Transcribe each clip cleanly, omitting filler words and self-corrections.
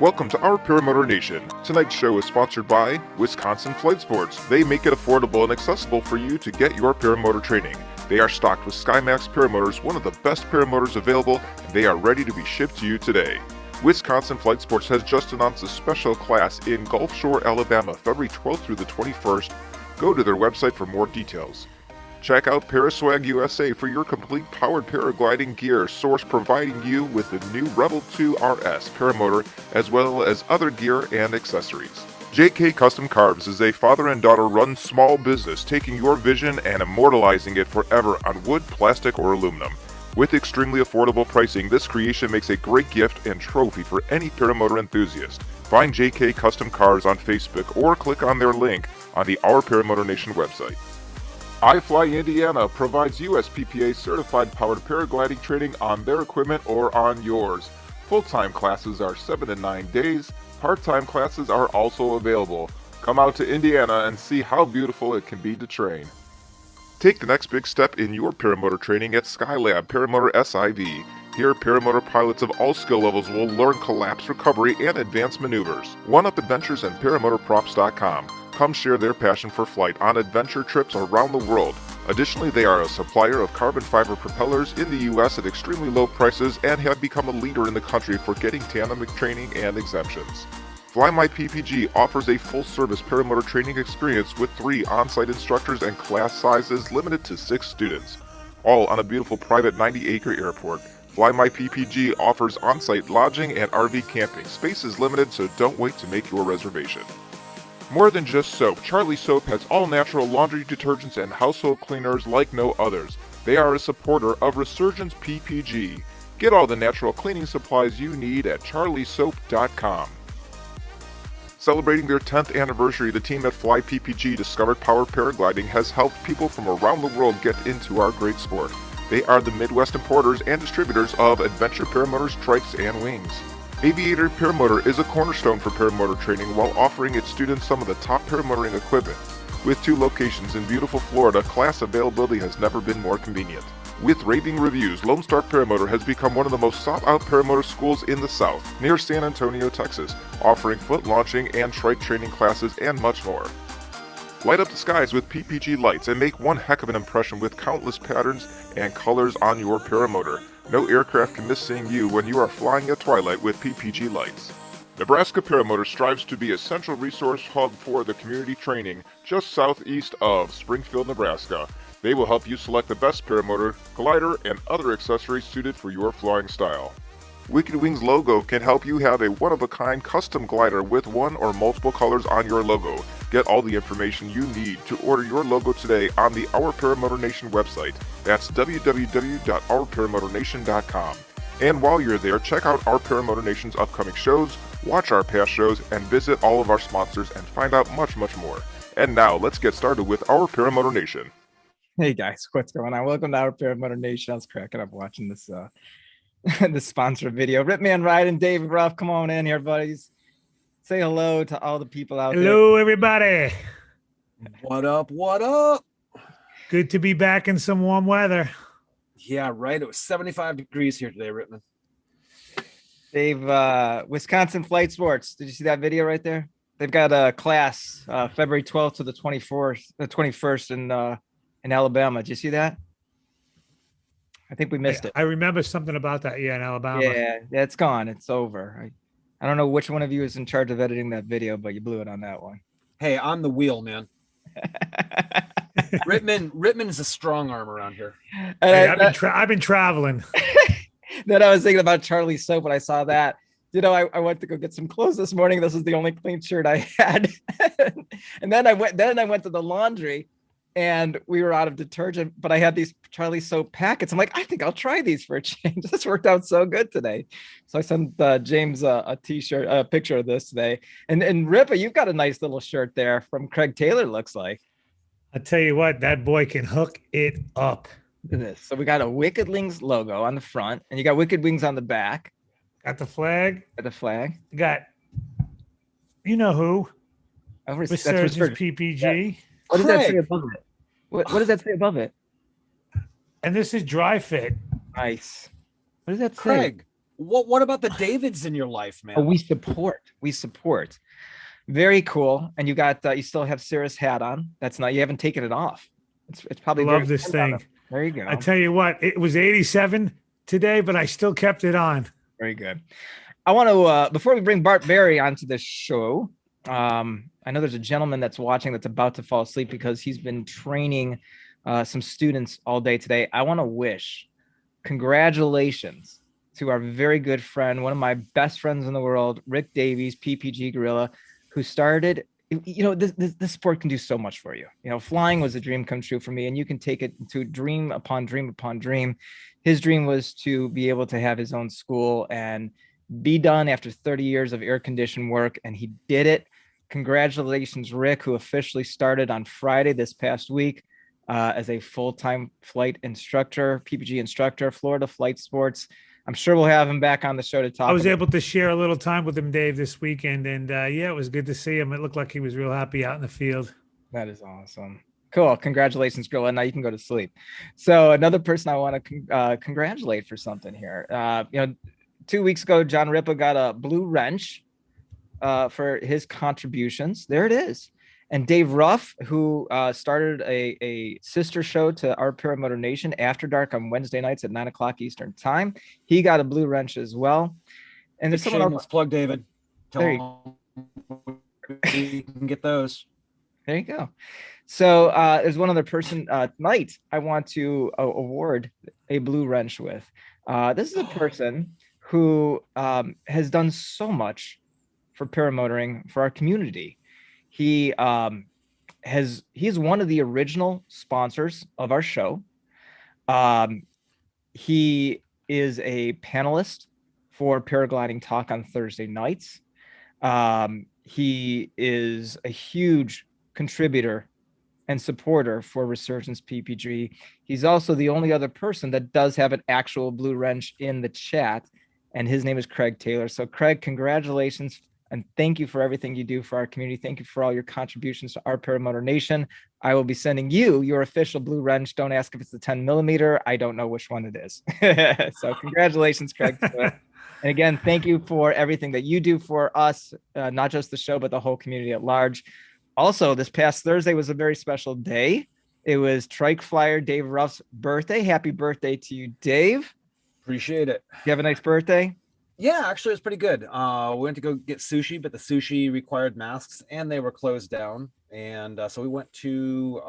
Welcome to Our Paramotor Nation. Tonight's show is sponsored by Wisconsin Flight Sports. They make it affordable and accessible for you to get your paramotor training. They are stocked with SkyMax paramotors, one of the best paramotors available, and they are ready to be shipped to you today. Wisconsin Flight Sports has just announced a special class in Gulf Shore, Alabama, February 12th through the 21st. Go to their website for more details. Check out Paraswag USA for your complete powered paragliding gear, Source providing you with the new Rebel 2 RS paramotor, as well as other gear and accessories. JK Custom Carbs is a father and daughter run small business taking your vision and immortalizing it forever on wood, plastic, or aluminum. With extremely affordable pricing, this creation makes a great gift and trophy for any paramotor enthusiast. Find JK Custom Cars on Facebook or click on their link on the Our Paramotor Nation website. iFly Indiana provides USPPA certified powered paragliding training on their equipment or on yours. Full-time classes are 7 to 9 days. Part-time classes are also available. Come out to Indiana and see how beautiful it can be to train. Take the next big step in your paramotor training at SkyLab Paramotor SIV. Here, paramotor pilots of all skill levels will learn collapse recovery and advanced maneuvers. One-up adventures and paramotorprops.com. Come share their passion for flight on adventure trips around the world. Additionally, they are a supplier of carbon fiber propellers in the U.S. at extremely low prices and have become a leader in the country for getting tandem training and exemptions. FlyMyPPG offers a full-service paramotor training experience with 3 on-site instructors and class sizes limited to 6 students, all on a beautiful private 90-acre airport. FlyMyPPG offers on-site lodging and RV camping. Space is limited, so don't wait to make your reservation. More than just soap, Charlie Soap has all-natural laundry detergents and household cleaners like no others. They are a supporter of Resurgence PPG. Get all the natural cleaning supplies you need at charliesoap.com. Celebrating their 10th anniversary, the team at FlyPPG Discovered Power Paragliding has helped people from around the world get into our great sport. They are the Midwest importers and distributors of adventure paramotors, trikes, and wings. Aviator Paramotor is a cornerstone for paramotor training while offering its students some of the top paramotoring equipment. With 2 locations in beautiful Florida, class availability has never been more convenient. With raving reviews, Lone Star Paramotor has become one of the most sought-out paramotor schools in the South, near San Antonio, Texas, offering foot launching and trike training classes and much more. Light up the skies with PPG lights and make one heck of an impression with countless patterns and colors on your paramotor. No aircraft can miss seeing you when you are flying at twilight with PPG lights. Nebraska Paramotor strives to be a central resource hub for the community training just southeast of Springfield, Nebraska. They will help you select the best paramotor, glider, and other accessories suited for your flying style. Wicked Wings logo can help you have a one-of-a-kind custom glider with one or multiple colors on your logo. Get all the information you need to order your logo today on the Our Paramotor Nation website. That's www.ourparamotornation.com. And while you're there, check out Our Paramotor Nation's upcoming shows, watch our past shows, and visit all of our sponsors and find out much, much more. And now, let's get started with Our Paramotor Nation. Hey guys, what's going on? Welcome to Our Paramotor Nation. I was cracking up watching this the sponsor video. Ripman Ride and David Ruff, come on in here, buddies. Say hello to all the people out there. Hello, everybody. What up? What up? Good to be back in some warm weather. Yeah, right. It was 75 degrees here today, Ripman. Dave, Wisconsin Flight Sports. Did you see that video right there? They've got a class February 12th to the 21st in Alabama. Did you see that? I think we missed it. I remember something about that. Yeah, in Alabama. Yeah, it's gone. It's over. I don't know which one of you is in charge of editing that video, but you blew it on that one. Hey, I'm the wheel, man. Ripman is a strong arm around here. Hey, I've been traveling. Then I was thinking about Charlie Soap when I saw that. You know, I went to go get some clothes this morning. This is the only clean shirt I had. And then I went to the laundry and we were out of detergent, but I had these Charlie Soap packets. I'm like, I think I'll try these for a change. This worked out so good today. So I sent James a picture of this today. And Rippa, you've got a nice little shirt there from Craig Taylor, looks like. I tell you what, that boy can hook it up. Look at this. So we got a Wicked Wings logo on the front, and you got Wicked Wings on the back. Got the flag. Got the flag. Got, you know who? Resurgence PPG. Yeah. What does that say above it? What does that say above it? And this is dry fit. Nice. What does that say? Craig, What about the Davids in your life, man? Oh, we support. Very cool. And you got you still have Sarah's hat on. That's not, you haven't taken it off. It's probably Love very this cold down thing. there. There you go. I tell you what, it was 87 today, but I still kept it on. Very good. I want to before we bring Bart Berry onto the show, I know there's a gentleman that's watching that's about to fall asleep because he's been training some students all day today. I want to wish congratulations to our very good friend, one of my best friends in the world, Rick Davies, PPG Gorilla, who started. You know, this sport can do so much for you. You know, flying was a dream come true for me, and you can take it to dream upon dream upon dream. His dream was to be able to have his own school and be done after 30 years of air-conditioned work, and he did it. Congratulations, Rick, who officially started on Friday this past week as a full-time flight instructor, PPG instructor, Florida Flight Sports. I'm sure we'll have him back on the show to talk. I was able to share a little time with him, Dave, this weekend, and yeah, it was good to see him. It looked like he was real happy out in the field. That is awesome. Cool. Congratulations, girl. And now you can go to sleep. So another person I want to congratulate for something here. 2 weeks ago, John Ripa got a blue wrench for his contributions. There it is. And Dave Ruff, who started a sister show to Our Paramotor Nation, After Dark, on Wednesday nights at 9 o'clock Eastern time. He got a blue wrench as well. And there's someone else. Plug, David. There You can get those. There you go. So there's one other person tonight I want to award a blue wrench with. This is a person who has done so much for paramotoring for our community. He's one of the original sponsors of our show. He is a panelist for Paragliding Talk on Thursday nights. He is a huge contributor and supporter for Resurgence PPG. He's also the only other person that does have an actual blue wrench in the chat, and his name is Craig Taylor. So Craig, congratulations, and thank you for everything you do for our community. Thank you for all your contributions to Our Paramotor Nation. I will be sending you your official blue wrench. Don't ask if it's the 10 millimeter. I don't know which one it is. So congratulations, Craig. And again, thank you for everything that you do for us, not just the show, but the whole community at large. Also, this past Thursday was a very special day. It was Trike Flyer Dave Ruff's birthday. Happy birthday to you, Dave. Appreciate it. You have a nice birthday? Yeah, actually, it's pretty good. We went to go get sushi, but the sushi required masks, and they were closed down. And so we went to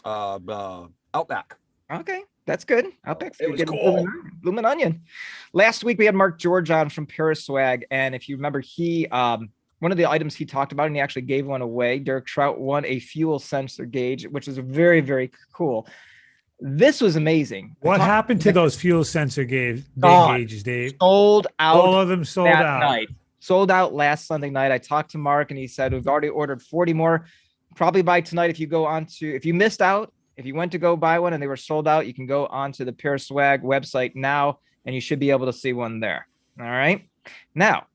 Outback. Okay, that's good. Outback's It was good. cool. Bloomin' Onion. Last week we had Mark George on from Paraswag, and if you remember, he one of the items he talked about, and he actually gave one away. Derek Trout won a fuel sensor gauge, which is very, very cool. This was amazing. What happened to those fuel sensor gauges, Dave? Sold out. All of them sold out. Night. Sold out last Sunday night. I talked to Mark, and he said we've already ordered 40 more. Probably by tonight, if you missed out, if you went to go buy one and they were sold out, you can go onto the Paraswag website now, and you should be able to see one there. All right. Now,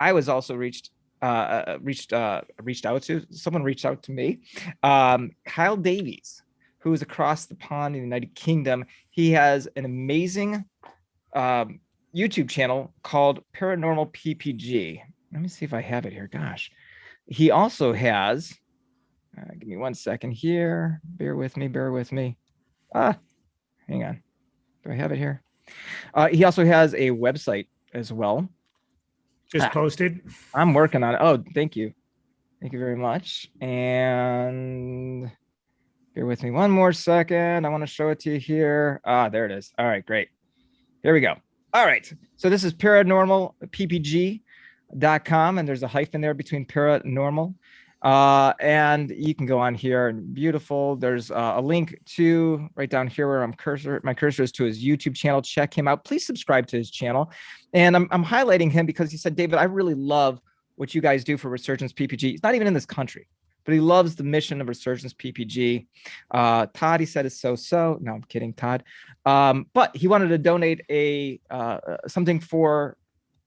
I was also reached out to. Someone reached out to me. Kyle Davies, who is across the pond in the United Kingdom. He has an amazing YouTube channel called Paranormal PPG. Let me see if I have it here. Gosh, he also has. Give me 1 second here. Bear with me. Hang on. Do I have it here? He also has a website as well. Just posted. I'm working on it. Oh, thank you. Thank you very much. And bear with me 1 more second. I want to show it to you here. There it is. All right, great. Here we go. All right. So this is paranormalppg.com, and there's a hyphen there between paranormal. And you can go on here, and beautiful. There's a link to right down here where my cursor is, to his YouTube channel. Check him out. Please subscribe to his channel. And I'm highlighting him because he said, David, I really love what you guys do for Resurgence PPG. He's not even in this country, but he loves the mission of Resurgence PPG. Todd, he said, is so. No, I'm kidding, Todd. But he wanted to donate something for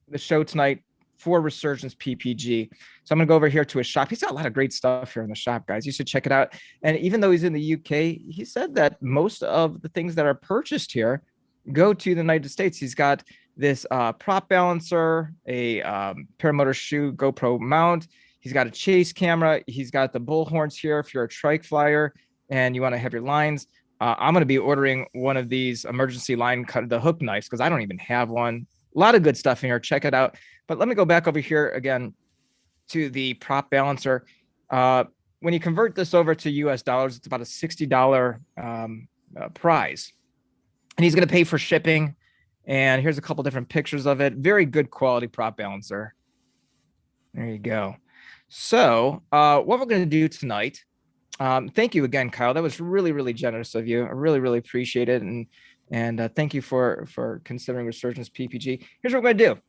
the show tonight for Resurgence PPG. So I'm gonna go over here to his shop. He's got a lot of great stuff here in the shop, guys. You should check it out. And even though he's in the UK, he said that most of the things that are purchased here go to the United States. He's got this prop balancer, a paramotor shoe GoPro mount. He's got a chase camera. He's got the bull horns here if you're a trike flyer and you want to have your lines. I'm going to be ordering one of these emergency line cut the hook knives because I don't even have one. A lot of good stuff in here. Check it out. But let me go back over here again to the prop balancer. When you convert this over to US dollars, it's about a $60 prize. And he's going to pay for shipping. And here's a couple different pictures of it. Very good quality prop balancer. There you go. So what we're going to do tonight, thank you again, Kyle. That was really, really generous of you. I really, really appreciate it. And thank you for considering Resurgence PPG. Here's what we're going to do.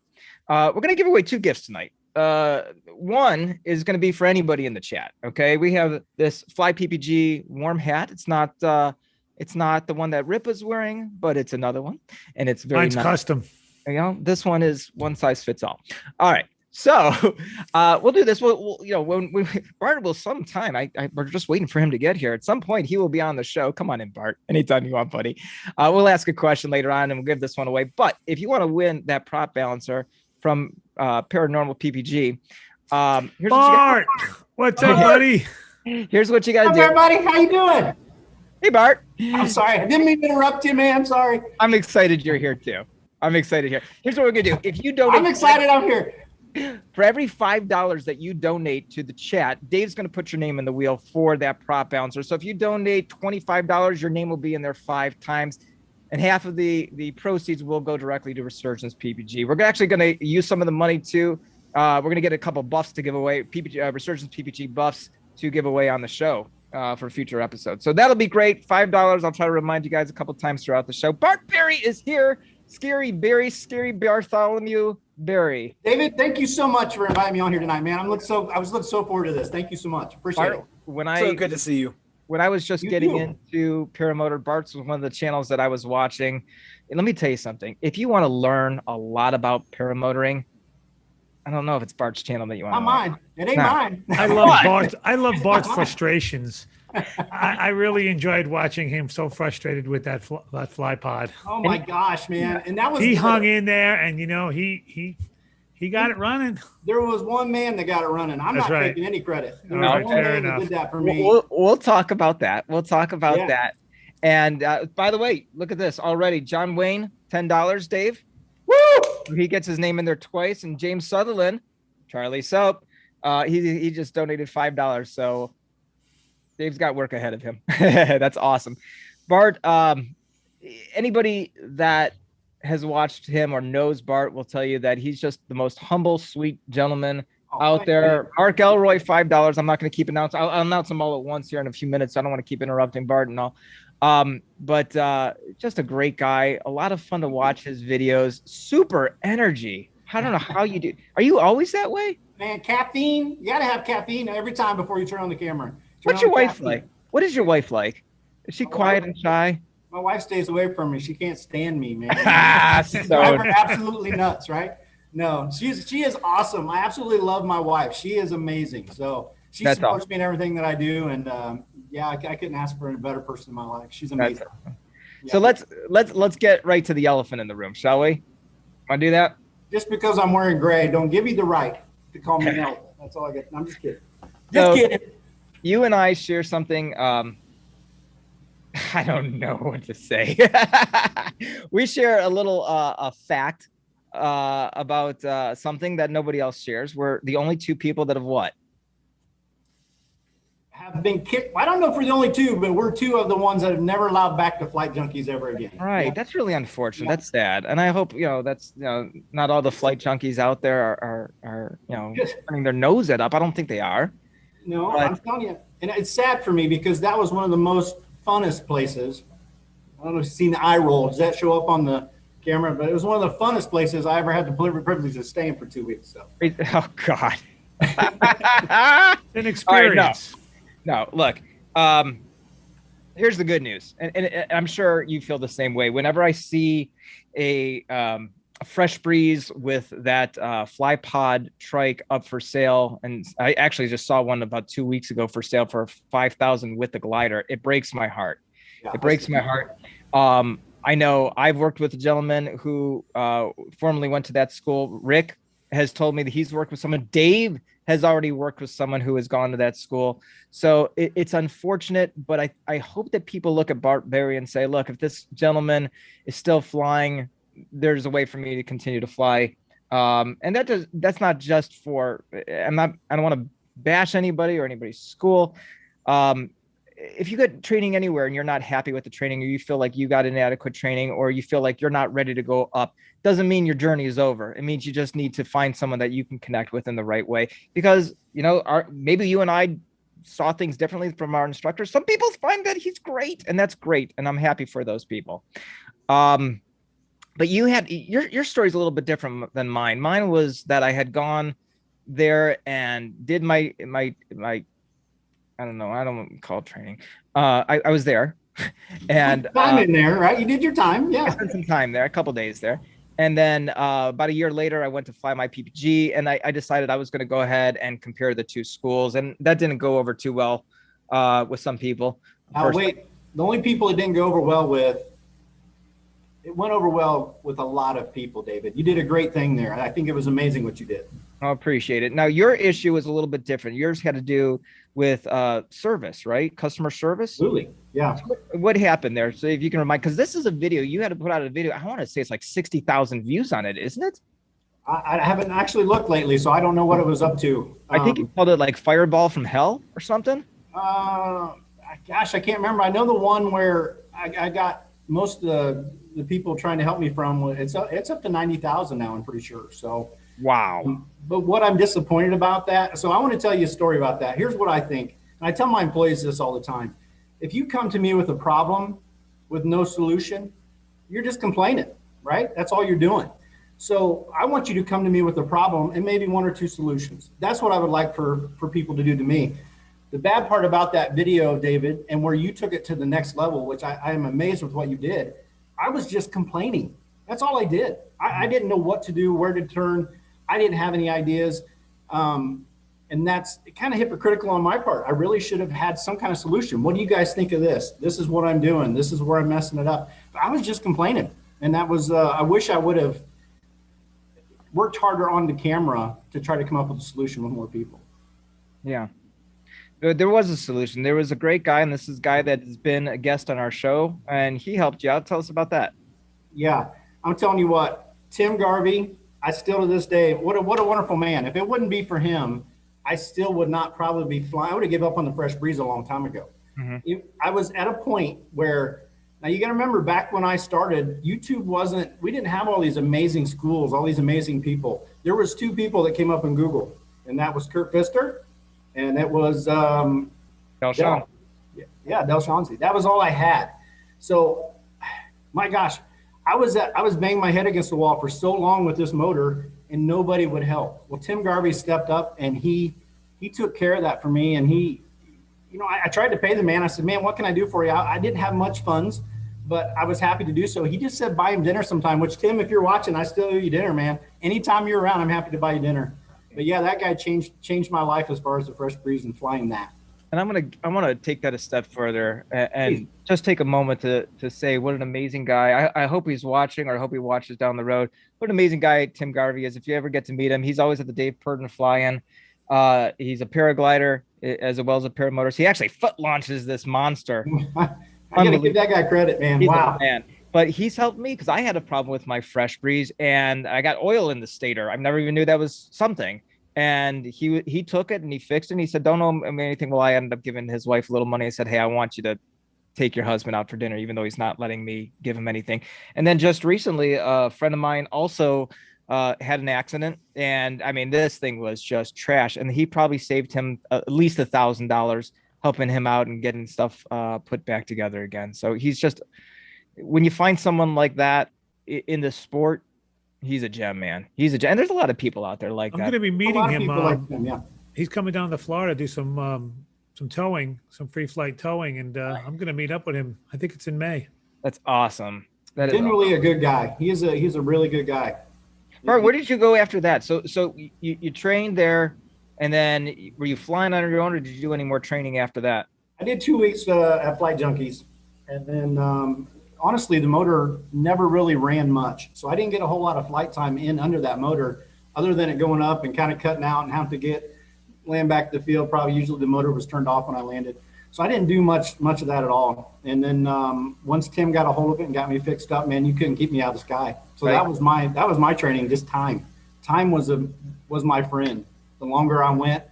We're going to give away 2 gifts tonight. One is going to be for anybody in the chat. Okay. We have this Fly PPG warm hat. It's not the one that Rip is wearing, but it's another one. And it's very Mine's nice. custom. You know, this one is one size fits all. All right. So we'll do this. We'll when Bart will sometime. We're just waiting for him to get here. At some point, he will be on the show. Come on in, Bart. Anytime you want, buddy. We'll ask a question later on, and we'll give this one away. But if you want to win that prop balancer from Paranormal PPG, here's Bart, what's up, buddy? Here's what you got to do. Hi, everybody. How you doing? Hey, Bart. I'm sorry. I didn't mean to interrupt you, man. I'm sorry. I'm excited you're here too. I'm excited here. Here's what we're gonna do. If you donate, I'm excited I'm here. For every $5 that you donate to the chat, Dave's going to put your name in the wheel for that prop bouncer. So if you donate $25, your name will be in there 5 times, and half of the proceeds will go directly to Resurgence PPG. We're actually going to use some of the money too. We're going to get a couple buffs to give away, Resurgence PPG buffs to give away on the show for future episodes. So that'll be great. $5. I'll try to remind you guys a couple times throughout the show. Bart Berry is here. Scary Bartholomew Berry. David, thank you so much for inviting me on here tonight, man. I was looking so forward to this. Thank you so much. Appreciate it. So good to see you. When I was just getting into paramotor, Bart's was one of the channels that I was watching. And let me tell you something. If you want to learn a lot about paramotoring, I don't know if it's Bart's channel that you want to Not mine. It ain't mine. I love Bart's frustrations. I really enjoyed watching him so frustrated with that fly pod. Oh my gosh, man. And that was he hung in there, and you know he got it running. There was one man that got it running. I'm That's not right. taking any credit. There No, was one fair man that enough. did that for me. We'll talk about that. We'll talk about Yeah. that. And by the way, look at this already. John Wayne, $10, Dave. Woo! He gets his name in there twice. And James Sutherland, Charlie Soap, he just donated $5. So Dave's got work ahead of him. That's awesome. Bart, anybody that has watched him or knows Bart will tell you that he's just the most humble, sweet gentleman out there. Mark Elroy, $5. I'm not going to keep announcing. I'll announce them all at once here in a few minutes. I don't want to keep interrupting Bart and all. But just a great guy. A lot of fun to watch his videos. Super energy. I don't know how you do. Are you always that way? Man, caffeine. You got to have caffeine every time before you turn on the camera. What's your wife like? What is your wife like? Is she quiet and shy? My wife stays away from me. She can't stand me, man. So, Drive her absolutely nuts, right? No, she is awesome. I absolutely love my wife. She is amazing. So she That's supports awesome. me in everything that I do, and I couldn't ask for a better person in my life. She's amazing. So let's get right to the elephant in the room, shall we? Want to do that? Just because I'm wearing gray, don't give me the right to call me an elephant. That's all I get. I'm just kidding. So- Just kidding. You and I share something. I don't know what to say. We share a little a fact about something that nobody else shares. We're the only 2 people that have what? Have been kicked. I don't know if we're the only 2, but we're 2 of the ones that have never allowed back to flight junkies ever again. Right. Yeah. That's really unfortunate. Yeah. That's sad. And I hope, that's, not all the flight junkies out there are turning their nose up. I don't think they are. No, But- I'm telling you, and it's sad for me because that was one of the most funnest places. I don't know if you've seen the eye roll. Does that show up on the camera? But it was one of the funnest places I ever had the privilege of staying for 2 weeks. So Oh God. An experience. No, look, here's the good news. And I'm sure you feel the same way. Whenever I see a fresh breeze with that fly pod trike up for sale, and I actually just saw one about 2 weeks ago for sale for $5,000 with the glider, it breaks my heart. yeah, It breaks my heart. I know I've worked with a gentleman who formerly went to that school. Rick has told me that he's worked with someone. Dave has already worked with someone who has gone to that school. So it's unfortunate, but I hope that people look at Bart Berry and say, look, if this gentleman is still flying, there's a way for me to continue to fly. And that's not just for, I don't want to bash anybody or anybody's school. If you get training anywhere and you're not happy with the training, or you feel like you got inadequate training, or you feel like you're not ready to go up, doesn't mean your journey is over. It means you just need to find someone that you can connect with in the right way, because, you know, maybe you and I saw things differently from our instructors. Some people find that he's great, and that's great. And I'm happy for those people. But you had your story is a little bit different than mine. Mine was that I had gone there and did my I don't know. I don't want to call it training. I was there, and time in there, right? You did your time, yeah. I spent some time there, a couple days there, and then about a year later, I went to fly my PPG, and I decided I was going to go ahead and compare the two schools, and that didn't go over too well with some people. Wait, the only people it didn't go over well with, it went over well with a lot of people, David. You did a great thing there. I think it was amazing what you did. I appreciate it. Now, your issue was a little bit different. Yours had to do with service, right? Customer service. Absolutely. Yeah. So what happened there? So if you can remind, because this is a video, you had to put out a video. I want to say it's like 60,000 views on it, isn't it? I haven't actually looked lately, so I don't know what it was up to. I think you called it like Fireball from Hell or something. Gosh, I can't remember. I know the one where I got most of the people trying to help me from. It's up to 90,000 now, I'm pretty sure. So. Wow. But what I'm disappointed about that, so I want to tell you a story about that. Here's what I think. And I tell my employees this all the time. If you come to me with a problem with no solution, you're just complaining, right? That's all you're doing. So I want you to come to me with a problem and maybe one or two solutions. That's what I would like for people to do to me. The bad part about that video, David, and where you took it to the next level, which I am amazed with what you did, I was just complaining. That's all I did. I didn't know what to do, where to turn. I didn't have any ideas. And that's kind of hypocritical on my part. I really should have had some kind of solution. What do you guys think of this? This is what I'm doing. This is where I'm messing it up. But I was just complaining. And that was, I wish I would have worked harder on the camera to try to come up with a solution with more people. Yeah. There was a solution. There was a great guy, and this is a guy that has been a guest on our show, and he helped you out. Tell us about that. Yeah. I'm telling you what, Tim Garvey, I still to this day, what a wonderful man. If it wouldn't be for him, I still would not probably be flying. I would have given up on the fresh breeze a long time ago. Mm-hmm. I was at a point where, now you got to remember back when I started, YouTube we didn't have all these amazing schools, all these amazing people. There was two people that came up in Google, and that was Kurt Pfister, and it was Del Shawn. Yeah, Del Shawnzy. That was all I had. So, my gosh, I was banging my head against the wall for so long with this motor, and nobody would help. Well, Tim Garvey stepped up, and he took care of that for me. And I tried to pay the man. I said, man, what can I do for you? I didn't have much funds, but I was happy to do so. He just said, buy him dinner sometime, which, Tim, if you're watching, I still owe you dinner, man. Anytime you're around, I'm happy to buy you dinner. But yeah, that guy changed my life as far as the fresh breeze and flying that. And I'm gonna take that a step further and just take a moment to say what an amazing guy. I hope he's watching, or I hope he watches down the road. What an amazing guy Tim Garvey is. If you ever get to meet him, he's always at the Dave Purdon fly-in. He's a paraglider as well as a paramotor. He actually foot launches this monster. I gotta give that guy credit, man. He's wow. Man. But he's helped me because I had a problem with my fresh breeze, and I got oil in the stator. I never even knew that was something. And he took it and he fixed it. And he said, don't owe me anything. Well, I ended up giving his wife a little money. I said, hey, I want you to take your husband out for dinner, even though he's not letting me give him anything. And then just recently, a friend of mine also had an accident. And I mean, this thing was just trash. And he probably saved him at least $1,000 helping him out and getting stuff put back together again. So he's just, when you find someone like that in the sport, he's a gem, man. He's a gem. And there's a lot of people out there like that. I'm going to be meeting him. Like him, yeah. He's coming down to Florida to do some towing, some free flight towing, and I'm going to meet up with him. I think it's in May. That's awesome. That is generally awesome. A good guy. He's a really good guy. Bart, where did you go after that? So you trained there, and then were you flying on your own, or did you do any more training after that? I did 2 weeks at Flight Junkies, and then honestly, the motor never really ran much. So I didn't get a whole lot of flight time in under that motor, other than it going up and kind of cutting out and having to land back to the field. Probably usually the motor was turned off when I landed. So I didn't do much of that at all. And then once Tim got a hold of it and got me fixed up, man, you couldn't keep me out of the sky. So Right. that was my training, just time. Time was my friend. The longer I went.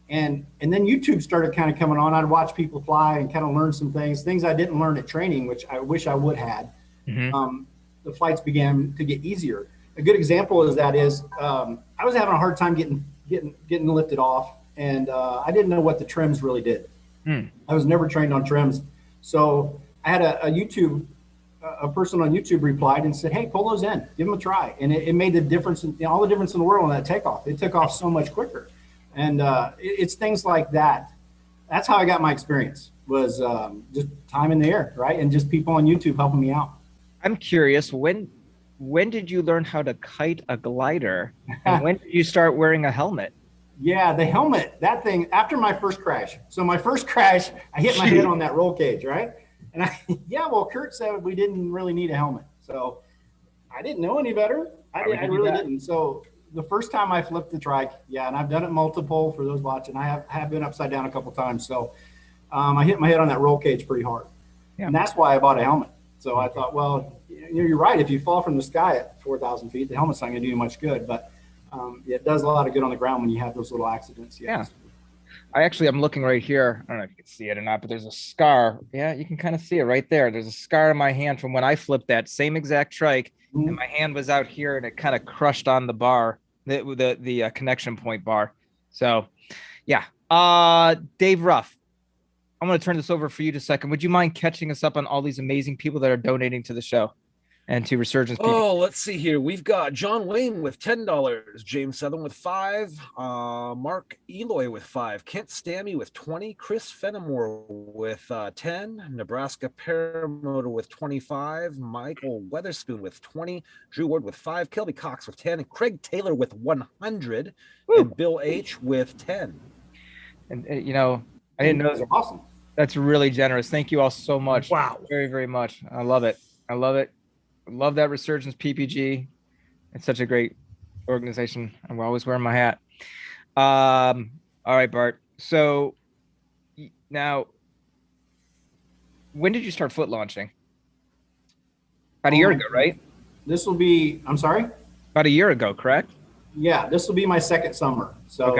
And then YouTube started kind of coming on. I'd watch people fly and kind of learn some things I didn't learn at training, which I wish I would had. The flights began to get easier. A good example is I was having a hard time getting lifted off, and I didn't know what the trims really did. I was never trained on trims. So I had a person on YouTube replied and said, hey, pull those in, give them a try. And it made the difference, all the difference in the world on that takeoff. It took off so much quicker. And it's things like that. That's how I got my experience, was just time in the air, right? And just people on YouTube helping me out. I'm curious, when did you learn how to kite a glider? And when did you start wearing a helmet? Yeah, the helmet, that thing, after my first crash. So my first crash, I hit my head on that roll cage, right? And Kurt said we didn't really need a helmet. So I didn't know any better. I really didn't. So the first time I flipped the trike, and I've done it multiple for those watching. I have been upside down a couple times. So I hit my head on that roll cage pretty hard. Yeah. And that's why I bought a helmet. So I thought, well, you're right. If you fall from the sky at 4,000 feet, the helmet's not going to do you much good. But it does a lot of good on the ground when you have those little accidents. Yeah. I'm looking right here. I don't know if you can see it or not, but there's a scar. Yeah, you can kind of see it right there. There's a scar in my hand from when I flipped that same exact trike, and my hand was out here, and it kind of crushed on the bar, the connection point bar. So, yeah. Dave Ruff, I'm going to turn this over for you in a second. Would you mind catching us up on all these amazing people that are donating to the show and to Resurgence PPG? Oh, let's see here. We've got John Wayne with $10, James Southern with $5, Mark Eloy with $5, Kent Stammy with 20, Chris Fenimore with 10, Nebraska Paramotor with 25, Michael Weatherspoon with 20, Drew Ward with 5, Kelby Cox with 10, and Craig Taylor with 100, and Bill H with 10. And I didn't know. That's awesome. That's really generous. Thank you all so much. Wow. Very, very much. I love it. Love that Resurgence PPG. It's such a great organization. I'm always wearing my hat. All right, Bart. So now, when did you start foot launching? About a year ago, right? This will be, I'm sorry? About a year ago, correct? Yeah, this will be my second summer. So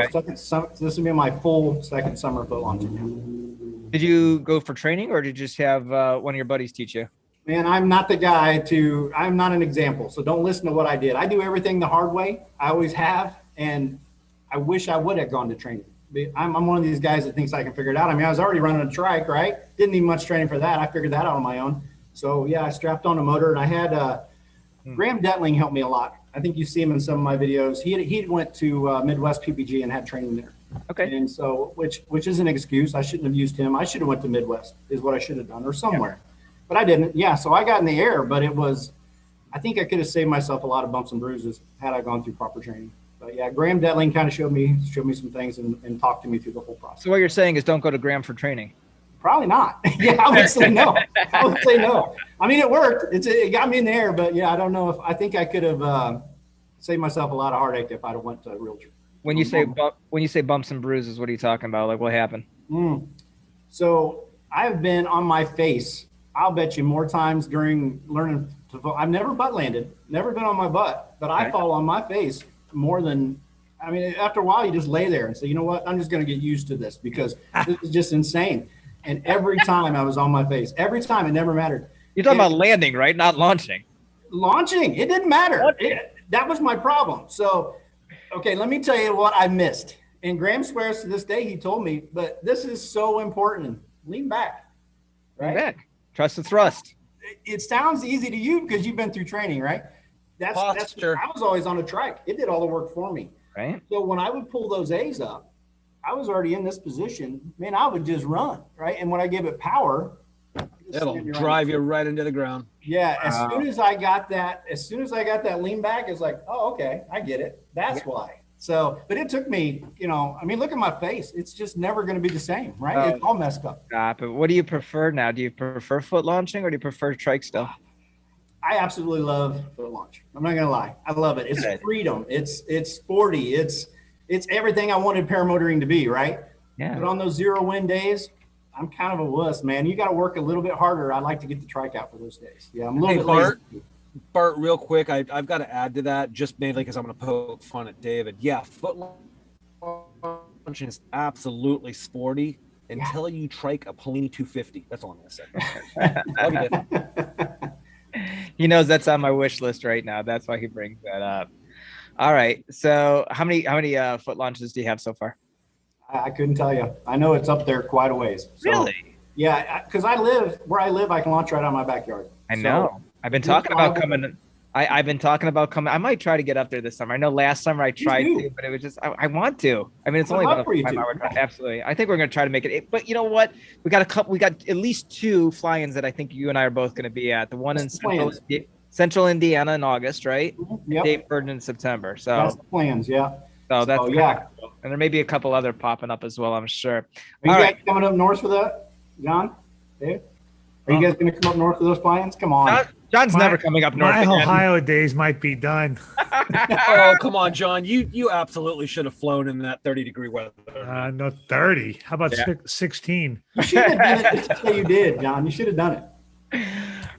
this will be my full second summer foot launching now. Did you go for training, or did you just have one of your buddies teach you? Man, I'm not the guy I'm not an example. So don't listen to what I did. I do everything the hard way. I always have. And I wish I would have gone to training. I'm one of these guys that thinks I can figure it out. I mean, I was already running a trike, right? Didn't need much training for that. I figured that out on my own. So yeah, I strapped on a motor, and I had Graham Detling helped me a lot. I think you see him in some of my videos. He went to Midwest PPG and had training there. Okay. And so, which is an excuse. I shouldn't have used him. I should have went to Midwest is what I should have done, or somewhere. Yeah. But I didn't. Yeah, so I got in the air, but I think I could have saved myself a lot of bumps and bruises had I gone through proper training. But yeah, Graham Detling kind of showed me some things and talked to me through the whole process. So what you're saying is don't go to Graham for training. Probably not. Yeah, I would say no. I would say no. I mean, it worked. It got me in the air, but yeah, I don't know I think I could have saved myself a lot of heartache if I'd have went to a real trip. When you say bumps and bruises, what are you talking about? Like, what happened? So I've been on my face, I'll bet you, more times during learning to fall. I've never butt landed, never been on my butt, but I fall on my face more than, I mean, after a while you just lay there and say, you know what, I'm just going to get used to this because this is just insane. And every time I was on my face, every time, it never mattered. You're talking about landing, right? Not launching. Launching, it didn't matter. That was my problem. So, okay, let me tell you what I missed. And Graham swears to this day, he told me, but this is so important. Lean back, right? Lean back. Trust the thrust. It sounds easy to you because you've been through training, right? That's I was always on a trike. It did all the work for me. Right. So when I would pull those A's up, I was already in this position. Man, I would just run, right? And when I give it power, it'll drive you right into the ground. Yeah. As soon as I got that lean back, it's like, oh, okay, I get it. That's why. So, but it took me, I mean, look at my face. It's just never going to be the same, right? It's all messed up. Stop it. What do you prefer now? Do you prefer foot launching or do you prefer trike still? I absolutely love foot launch. I'm not going to lie. I love it. It's freedom. It's sporty. It's everything I wanted paramotoring to be, right? Yeah. But on those 0 wind days, I'm kind of a wuss, man. You got to work a little bit harder. I like to get the trike out for those days. Yeah, I'm a little bit lazy. Bart, real quick, I've got to add to that, just mainly because I'm going to poke fun at David. Yeah, foot launching is absolutely sporty until you trike a Polini 250. That's all I'm going to say. Love you, David. He knows that's on my wish list right now. That's why he brings that up. All right. So how many foot launches do you have so far? I couldn't tell you. I know it's up there quite a ways. So, really? Yeah, because where I live, I can launch right out of my backyard. I know. I've been talking about coming. I've been talking about coming. I might try to get up there this summer. I know last summer I tried to, but it was just I want to. I mean, it's only about a 5-hour drive. Absolutely. I think we're going to try to make it. But you know what? We got at least 2 fly-ins that I think you and I are both going to be at. The one in Central Indiana in August, right? Yep. Dave Burton in September. So that's the plans, yeah. So that's yeah. Cool. And there may be a couple other popping up as well, I'm sure. Are you guys coming up north for that, John? Dave? Are you guys going to come up north for those fly-ins? Come on. John's never coming up north. My Ohio days might be done. Oh, come on, John. You absolutely should have flown in that 30-degree weather. No, 30. How about 16? You should have done it just to say you did, John. You should have done it.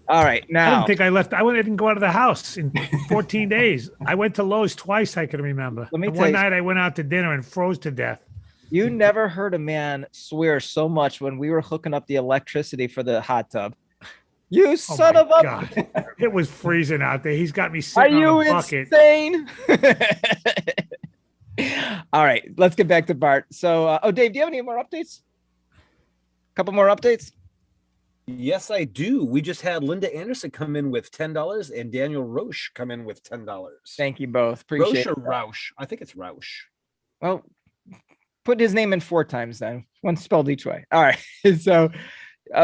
All right, now. I don't think I left. I didn't go out of the house in 14 days. I went to Lowe's twice, I can remember. One night I went out to dinner and froze to death. You never heard a man swear so much when we were hooking up the electricity for the hot tub. You son of a... God. It was freezing out there. He's got me sitting on a bucket. Are you insane? All right, let's get back to Bart. So, Dave, do you have any more updates? A couple more updates? Yes, I do. We just had Linda Anderson come in with $10 and Daniel Roche come in with $10. Thank you both. Appreciate it. Roche or Roush? I think it's Roush. Well, put his name in 4 times then. One spelled each way. All right. So,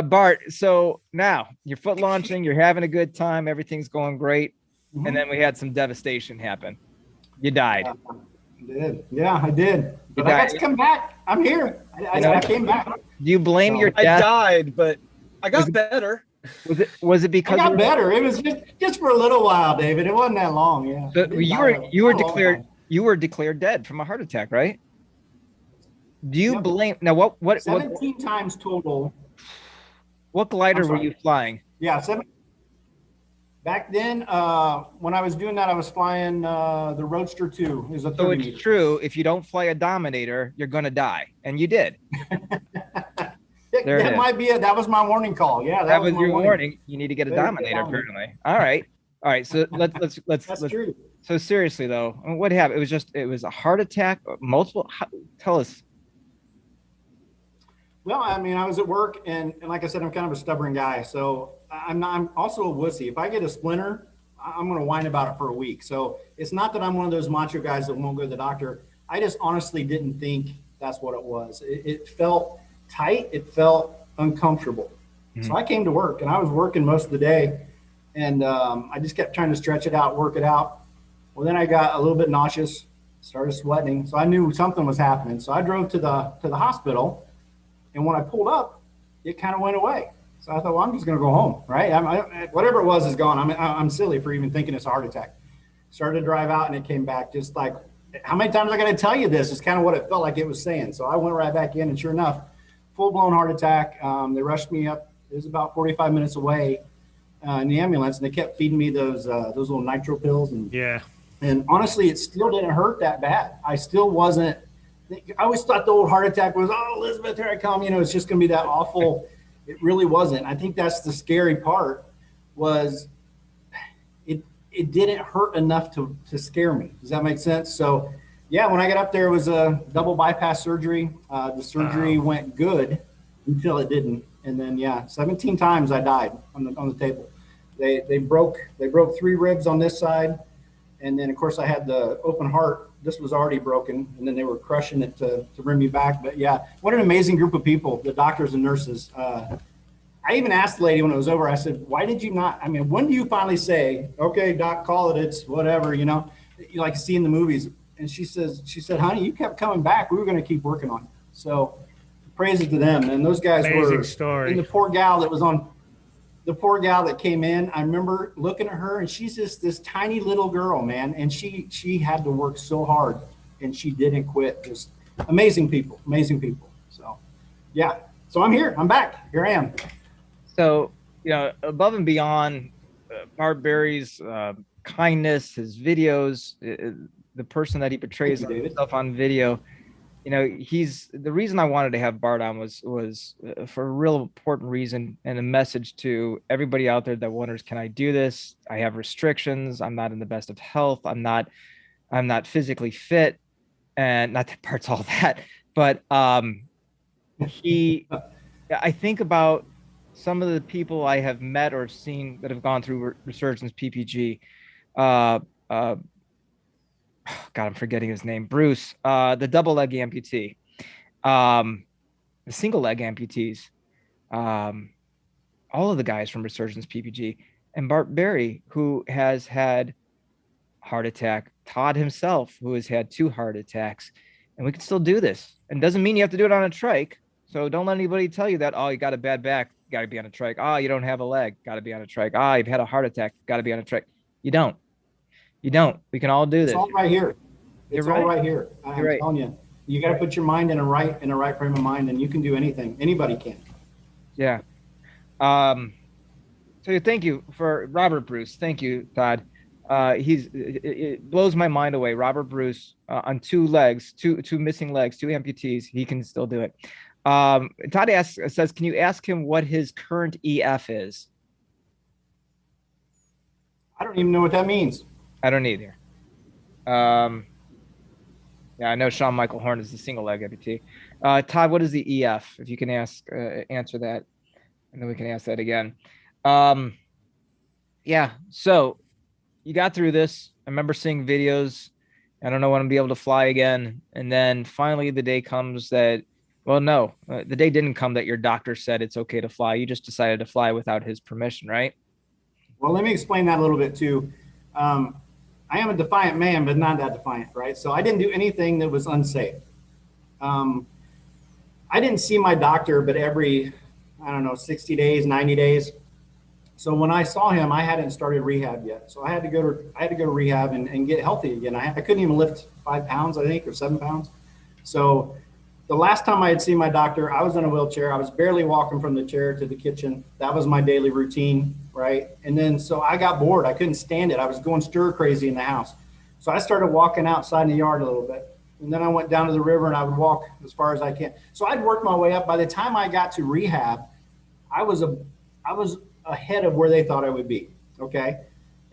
Bart, so now you're foot launching, you're having a good time, everything's going great. Mm-hmm. And then we had some devastation happen. You died. I did. Yeah, I did. But I got to come back. I'm here. I came back. Do you blame your death? I died, but I got better. Was it because I got better? It was just for a little while, David. It wasn't that long. Yeah. So you were declared dead from a heart attack, right? Do you blame now? What 17 times total. What glider were you flying? Yeah, 7. Back then, when I was doing that, I was flying the Roadster 2. It was a 30 So it's meter. true. If you don't fly a Dominator, you're going to die, and you did. That might be it. That was my warning call. Yeah, that was your warning. You need to get a Dominator, apparently. All right. So let's true. So seriously though, what happened? It was a heart attack. Multiple. Tell us. Well, I mean, I was at work, and like I said, I'm kind of a stubborn guy. So I'm also a wussy. If I get a splinter, I'm going to whine about it for a week. So it's not that I'm one of those macho guys that won't go to the doctor. I just honestly didn't think that's what it was. It felt tight. It felt uncomfortable. Mm-hmm. So I came to work, and I was working most of the day, and I just kept trying to stretch it out, work it out. Well, then I got a little bit nauseous, started sweating. So I knew something was happening. So I drove to the hospital. And when I pulled up, it kind of went away. So I thought, well, I'm just going to go home, right? Whatever it was is gone. I'm silly for even thinking it's a heart attack. Started to drive out, and it came back just like, how many times am I going to tell you this? Is kind of what it felt like it was saying. So I went right back in, and sure enough, full-blown heart attack. They rushed me up. It was about 45 minutes away in the ambulance, and they kept feeding me those little nitro pills. And honestly, it still didn't hurt that bad. I still wasn't. I always thought the old heart attack was, oh, Elizabeth, here I come. It's just going to be that awful. It really wasn't. I think that's the scary part was it didn't hurt enough to scare me. Does that make sense? So, yeah, when I got up there, it was a double bypass surgery. The surgery went good until it didn't. And then, 17 times I died on the table. They broke 3 ribs on this side. And then, of course, I had the open heart. This was already broken, and then they were crushing it to bring me back. But yeah, what an amazing group of people, the doctors and nurses. I even asked the lady when it was over, I said, why did you not, when do you finally say, okay, doc, call it, it's whatever, you like see in the movies. And she said, honey, you kept coming back. We were going to keep working on it. So praises to them. And those guys Amazing story. And the poor gal that came in, I remember looking at her, and she's just this tiny little girl, man. And she had to work so hard, and she didn't quit. Just amazing people. So, yeah. So I'm here. I'm back. Here I am. So, above and beyond Bart Berry's kindness, his videos, the person that he portrays himself on video, he's the reason I wanted to have Bart on was for a real important reason, and a message to everybody out there that wonders, can I do this? I have restrictions. I'm not in the best of health. I'm not physically fit, and not that Bart's all that, but I think about some of the people I have met or seen that have gone through Resurgence PPG. God, I'm forgetting his name. Bruce, the double leg amputee, the single leg amputees, all of the guys from Resurgence PPG, and Bart Berry, who has had heart attack, Todd himself, who has had 2 heart attacks, and we can still do this. And doesn't mean you have to do it on a trike. So don't let anybody tell you that, oh, you got a bad back, got to be on a trike. Oh, you don't have a leg, got to be on a trike. Oh, you've had a heart attack, got to be on a trike. You don't. We can all do this. It's all right here. It's all right here. I'm telling you. You got to put your mind in a right frame of mind, and you can do anything. Anybody can. Yeah. So thank you for Robert Bruce. Thank you, Todd. It blows my mind away. Robert Bruce on 2 legs, two missing legs, 2 amputees. He can still do it. Todd says, can you ask him what his current EF is? I don't even know what that means. I don't either. Yeah, I know Sean Michael Horn is the single leg amputee. Todd, what is the EF? If you can answer that, and then we can ask that again. Yeah, so you got through this. I remember seeing videos. I don't know when I'll be able to fly again. And then finally the day comes that, well, no, the day didn't come that your doctor said it's okay to fly. You just decided to fly without his permission, right? Well, let me explain that a little bit too. I am a defiant man, but not that defiant, right? So I didn't do anything that was unsafe. I didn't see my doctor, but every, 60 days, 90 days. So when I saw him, I hadn't started rehab yet. So I had to go to rehab and get healthy again. I couldn't even lift 5 pounds, I think, or 7 pounds. So the last time I had seen my doctor, I was in a wheelchair. I was barely walking from the chair to the kitchen. That was my daily routine, right? And then so I got bored. I couldn't stand it. I was going stir crazy in the house. So I started walking outside in the yard a little bit. And then I went down to the river and I would walk as far as I can. So I'd work my way up. By the time I got to rehab, I was ahead of where they thought I would be, okay?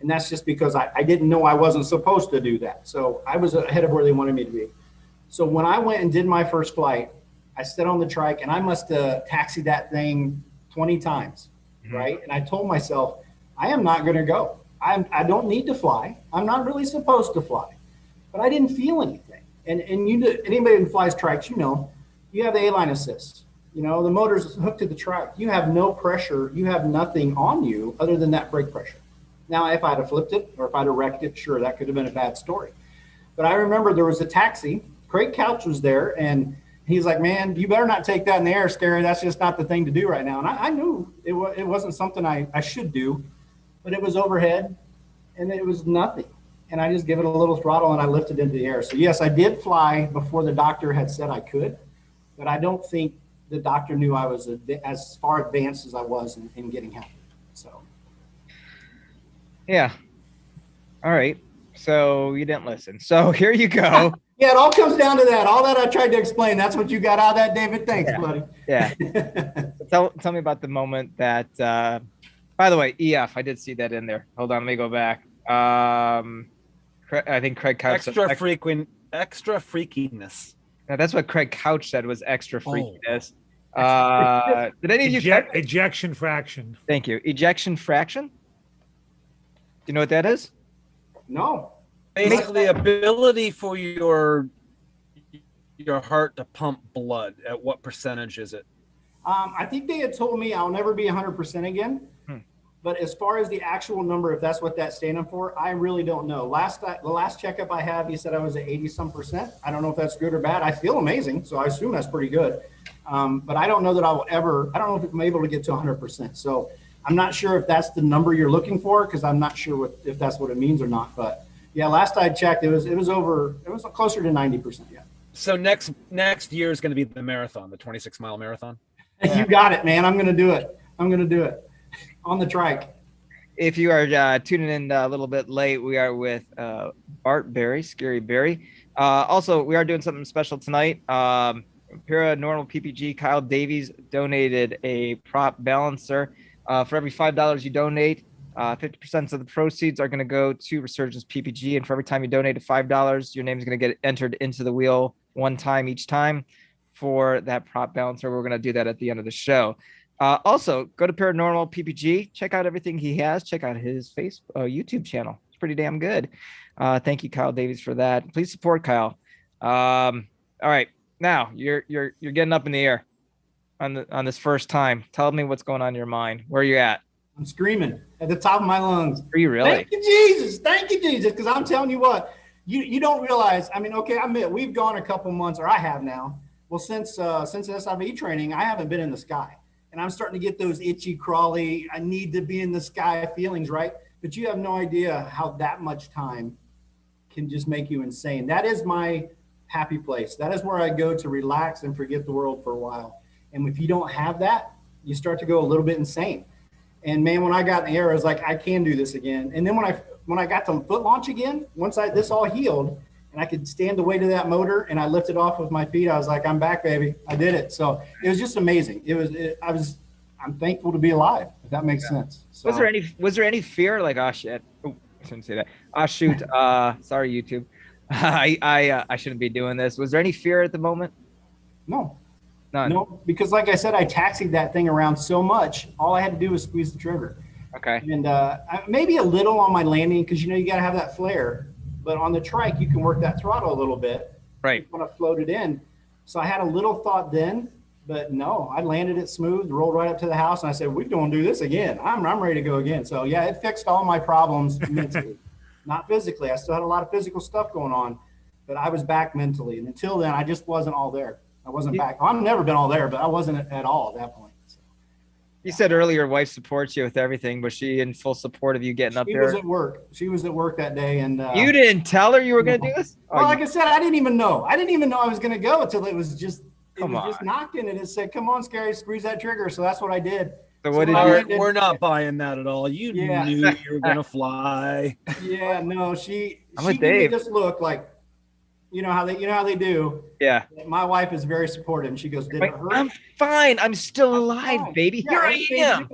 And that's just because I didn't know I wasn't supposed to do that. So I was ahead of where they wanted me to be. So when I went and did my first flight, I sat on the trike and I must have taxied that thing 20 times, right? And I told myself, I am not going to go. I don't need to fly. I'm not really supposed to fly. But I didn't feel anything. And anybody who flies trikes, you have the A-line assist. The motor's hooked to the trike. You have no pressure. You have nothing on you other than that brake pressure. Now, if I'd have flipped it or if I'd have wrecked it, sure, that could have been a bad story. But I remember there was a taxi. Craig Couch was there, and he's like, man, you better not take that in the air, Scary. That's just not the thing to do right now. And I knew it wasn't something I should do, but it was overhead, and it was nothing. And I just give it a little throttle, and I lifted into the air. So, yes, I did fly before the doctor had said I could, but I don't think the doctor knew I was as far advanced as I was in getting help. So, yeah. All right. So you didn't listen. So here you go. Yeah, it all comes down to that. All that I tried to explain. That's what you got out of that, David. Thanks, buddy. Yeah. Tell me about the moment that, by the way, EF, I did see that in there. Hold on, let me go back. I think Craig Couch extra freakiness. Now, that's what Craig Couch said was extra freakiness. Did any of you ejection fraction? Thank you. Ejection fraction? Do you know what that is? No. Basically, the ability for your heart to pump blood. At what percentage is it? I think they had told me I'll never be 100% again. But But as far as the actual number, if that's what that's standing for, I really don't know. The last checkup I have, he said I was at 80-some%. I don't know if that's good or bad. I feel amazing, so I assume that's pretty good. But I don't know that I don't know if I'm able to get to 100%. So I'm not sure if that's the number you're looking for, because I'm not sure if that's what it means or not. But yeah, last I checked, it was closer to 90%. Yeah. So next year is going to be the marathon, the 26-mile marathon. You got it, man. I'm going to do it. On the Trike. If you are tuning in a little bit late, we are with Bart Barry, Scary Barry. Also, we are doing something special tonight. Paranormal PPG, Kyle Davies donated a prop balancer. For every $5 you donate, 50% of the proceeds are going to go to Resurgence PPG. And for every time you donate $5, your name is going to get entered into the wheel one time each time for that prop balancer. We're going to do that at the end of the show. Also, go to Paranormal PPG. Check out everything he has. Check out his YouTube channel. It's pretty damn good. Thank you, Kyle Davies, for that. Please support Kyle. All right, now you're getting up in the air on this first time. Tell me what's going on in your mind. Where are you at? I'm screaming at the top of my lungs. Are you really? Thank you, Jesus. Thank you, Jesus. Because I'm telling you what, you don't realize. I mean, okay, I admit we've gone a couple months, or I have now. Well, since SIV training, I haven't been in the sky. And I'm starting to get those itchy, crawly, I need to be in the sky feelings, right? But you have no idea how that much time can just make you insane. That is my happy place. That is where I go to relax and forget the world for a while. And if you don't have that, you start to go a little bit insane. And man, when I got in the air, I was like, I can do this again. And then when I got to foot launch again, once this all healed, and I could stand the weight of that motor and I lifted off with my feet, I was like, I'm back, baby. I did it. So it was just amazing. I'm thankful to be alive, if that makes sense. So, was there any fear? Like, oh shit. Oh, I shouldn't say that. Oh shoot. Sorry, YouTube. I shouldn't be doing this. Was there any fear at the moment? No. None. No, because like I said, I taxied that thing around so much. All I had to do was squeeze the trigger. Okay. And maybe a little on my landing, because you got to have that flare. But on the Trike, you can work that throttle a little bit. Right. You want to float it in. So I had a little thought then, but no, I landed it smooth, rolled right up to the house, and I said, we're going to do this again. I'm ready to go again. So yeah, it fixed all my problems mentally, not physically. I still had a lot of physical stuff going on, but I was back mentally. And until then, I just wasn't all there. I wasn't back. I've never been all there, but I wasn't at all at that point. So. You said earlier, your wife supports you with everything. Was she in full support of you getting up there? She was at work that day, and you didn't tell her you were going to do this? Well, like I said, I didn't even know I was going to go until it was just knocking, and it said, "Come on, Scary, squeeze that trigger." So that's what I did. So we're not buying that at all. You knew you were going to fly. Yeah, no, she with gave me Dave. this look like, you know how they do. Yeah. My wife is very supportive, and she goes, "Did it hurt?" I'm fine. I'm still alive, baby. Yeah, Here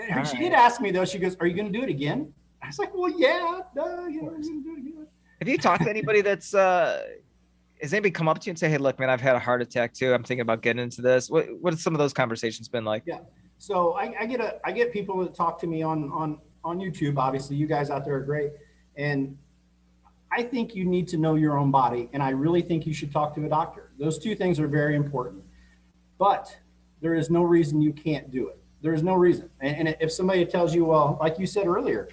I am. She did ask me though. She goes, "Are you going to do it again?" I was like, "Well, yeah, I'm going to do it again." Have you talked to anybody that's has anybody come up to you and say, "Hey, look, man, I've had a heart attack too. I'm thinking about getting into this." What have some of those conversations been like? Yeah. So I get people that talk to me on YouTube. Obviously, you guys out there are great, and I think you need to know your own body, and I really think you should talk to a doctor. Those two things are very important, but there is no reason you can't do it. There is no reason. And if somebody tells you, well, like you said earlier,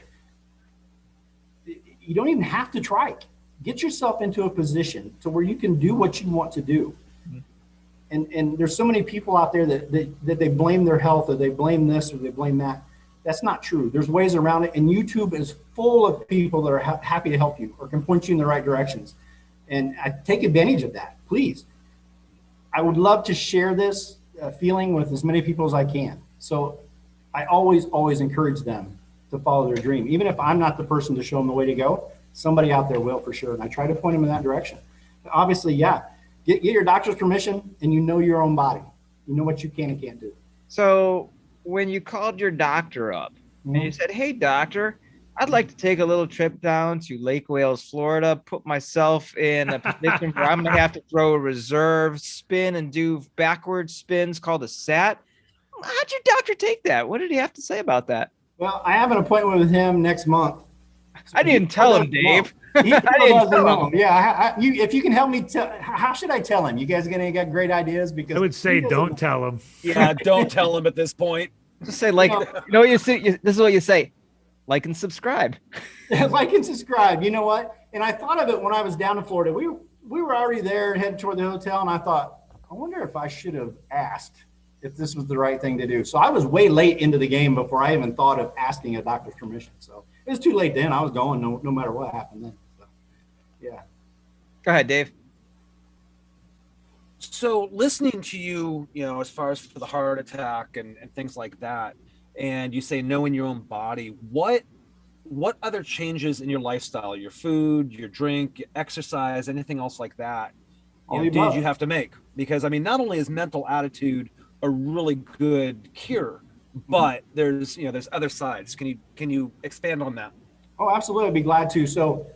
you don't even have to Trike. Get yourself into a position to where you can do what you want to do. And there's so many people out there that they blame their health, or they blame this, or they blame that. That's not true. There's ways around it. And YouTube is full of people that are happy to help you or can point you in the right directions. And I take advantage of that, please. I would love to share this feeling with as many people as I can. So I always encourage them to follow their dream. Even if I'm not the person to show them the way to go, somebody out there will for sure. And I try to point them in that direction. But obviously, yeah, get your doctor's permission, and you know your own body. You know what you can and can't do. So when you called your doctor up and you said, "Hey, doctor, I'd like to take a little trip down to Lake Wales, Florida, put myself in a position where I'm going to have to throw a reserve spin and do backward spins called a sat." How'd your doctor take that? What did he have to say about that? Well, I have an appointment with him next month. I didn't tell him, Dave. I didn't tell him. Yeah, if you can help me how should I tell him? You guys got great ideas? Because I would say don't tell him. Yeah, don't tell him at this point. Just say like, you know what you say? This is what you say. Like and subscribe. Like and subscribe. You know what? And I thought of it when I was down in Florida. We were already there and headed toward the hotel, and I thought, I wonder if I should have asked if this was the right thing to do. So I was way late into the game before I even thought of asking a doctor's permission. So it was too late then. I was going no matter what happened then. So, yeah. Go ahead, Dave. So listening to you, as far as for the heart attack and things like that, and you say knowing your own body, what other changes in your lifestyle, your food, your drink, your exercise, anything else like that, did you have to make? Because I mean, not only is mental attitude a really good cure, but there's other sides. Can you expand on that? Oh, absolutely. I'd be glad to. So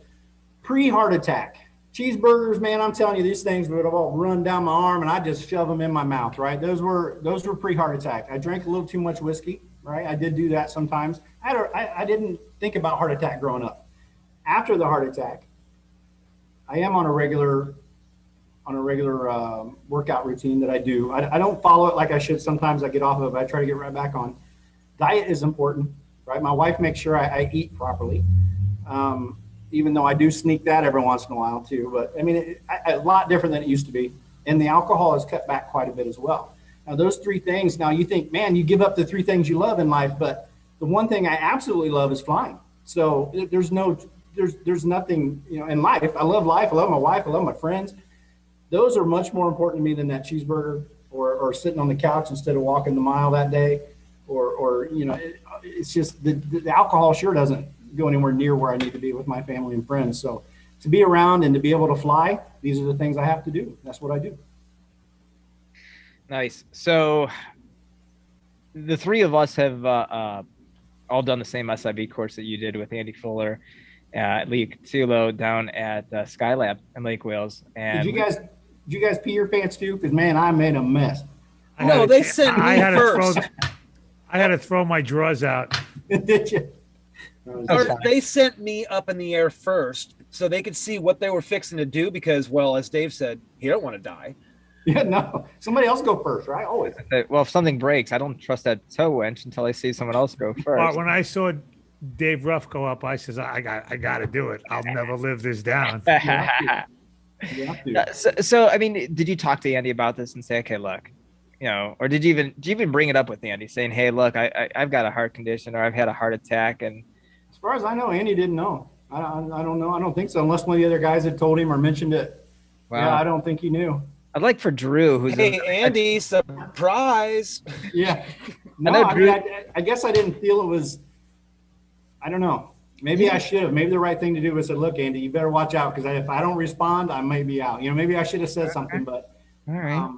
pre-heart attack, cheeseburgers, man, I'm telling you, these things would have all run down my arm and I just shove them in my mouth, right? Those were pre-heart attack. I drank a little too much whiskey, right? I did do that sometimes. I didn't think about heart attack growing up. After the heart attack, I am on a regular workout routine that I do. I don't follow it like I should. Sometimes I get off of it, but I try to get right back on. Diet is important, right? My wife makes sure I eat properly. Even though I do sneak that every once in a while too, but I mean, a lot different than it used to be. And the alcohol has cut back quite a bit as well. Now those three things, now you think, man, you give up the three things you love in life, but the one thing I absolutely love is flying. So there's nothing, in life. I love life. I love my wife. I love my friends. Those are much more important to me than that cheeseburger or sitting on the couch instead of walking the mile that day, or it's just the alcohol sure doesn't go anywhere near where I need to be with my family and friends. So to be around and to be able to fly, these are the things I have to do. That's what I do. Nice. So the three of us have all done the same SIV course that you did with Andy Fuller at Lee Tulo down at SkyLab in Lake Wales. And did you guys pee your pants too? Because man, I made a mess. No, they sent me first. I had to throw my drawers out. Did you? They sent me up in the air first so they could see what they were fixing to do because, well, as Dave said, he don't want to die. Yeah, no. Somebody else go first, right? Always. Well, if something breaks, I don't trust that tow winch until I see someone else go first. But when I saw Dave Ruff go up, I says, I got to do it. I'll never live this down. So, I mean, did you talk to Andy about this and say, okay, look, or did you even bring it up with Andy saying, hey, look, I've got a heart condition or I've had a heart attack? And as far as I know, Andy didn't know. I don't know. I don't think so, unless one of the other guys had told him or mentioned it. Wow. Yeah, I don't think he knew. I'd like for Drew, who's Andy, surprise. Yeah. No, I guess I didn't feel it was. I don't know. Maybe I should have. Maybe the right thing to do was say, look, Andy, you better watch out because if I don't respond, I may be out. Maybe I should have said something, but all right.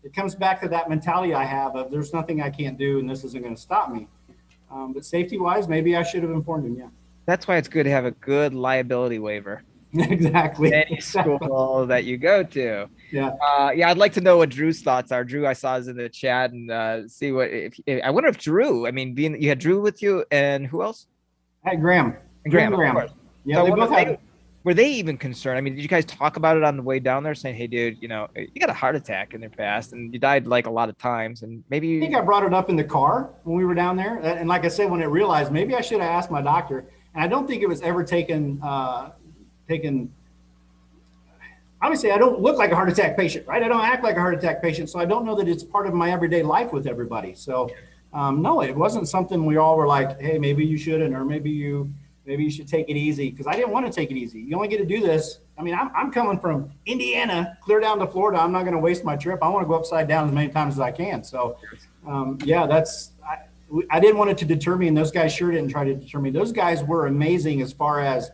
It comes back to that mentality I have of there's nothing I can't do and this isn't going to stop me. But safety-wise, maybe I should have informed him, yeah. That's why it's good to have a good liability waiver. Exactly. Any school that you go to. Yeah. I'd like to know what Drew's thoughts are. Drew, I saw is in the chat and see what. I wonder if Drew. I mean, you had Drew with you, and who else? I had Graham. Graham. Yeah, so they both had. Were they even concerned? I mean, did you guys talk about it on the way down there, saying, "Hey, dude, you got a heart attack in the past, and you died like a lot of times, and maybe." I think I brought it up in the car when we were down there, and like I said, when I realized maybe I should have asked my doctor, and I don't think it was ever taken. Obviously, I don't look like a heart attack patient, right? I don't act like a heart attack patient, so I don't know that it's part of my everyday life with everybody. So, no, it wasn't something we all were like, hey, maybe you shouldn't, or maybe you should take it easy, because I didn't want to take it easy. You only get to do this. I mean, I'm coming from Indiana, clear down to Florida. I'm not going to waste my trip. I want to go upside down as many times as I can. So, I didn't want it to deter me, and those guys sure didn't try to deter me. Those guys were amazing as far as,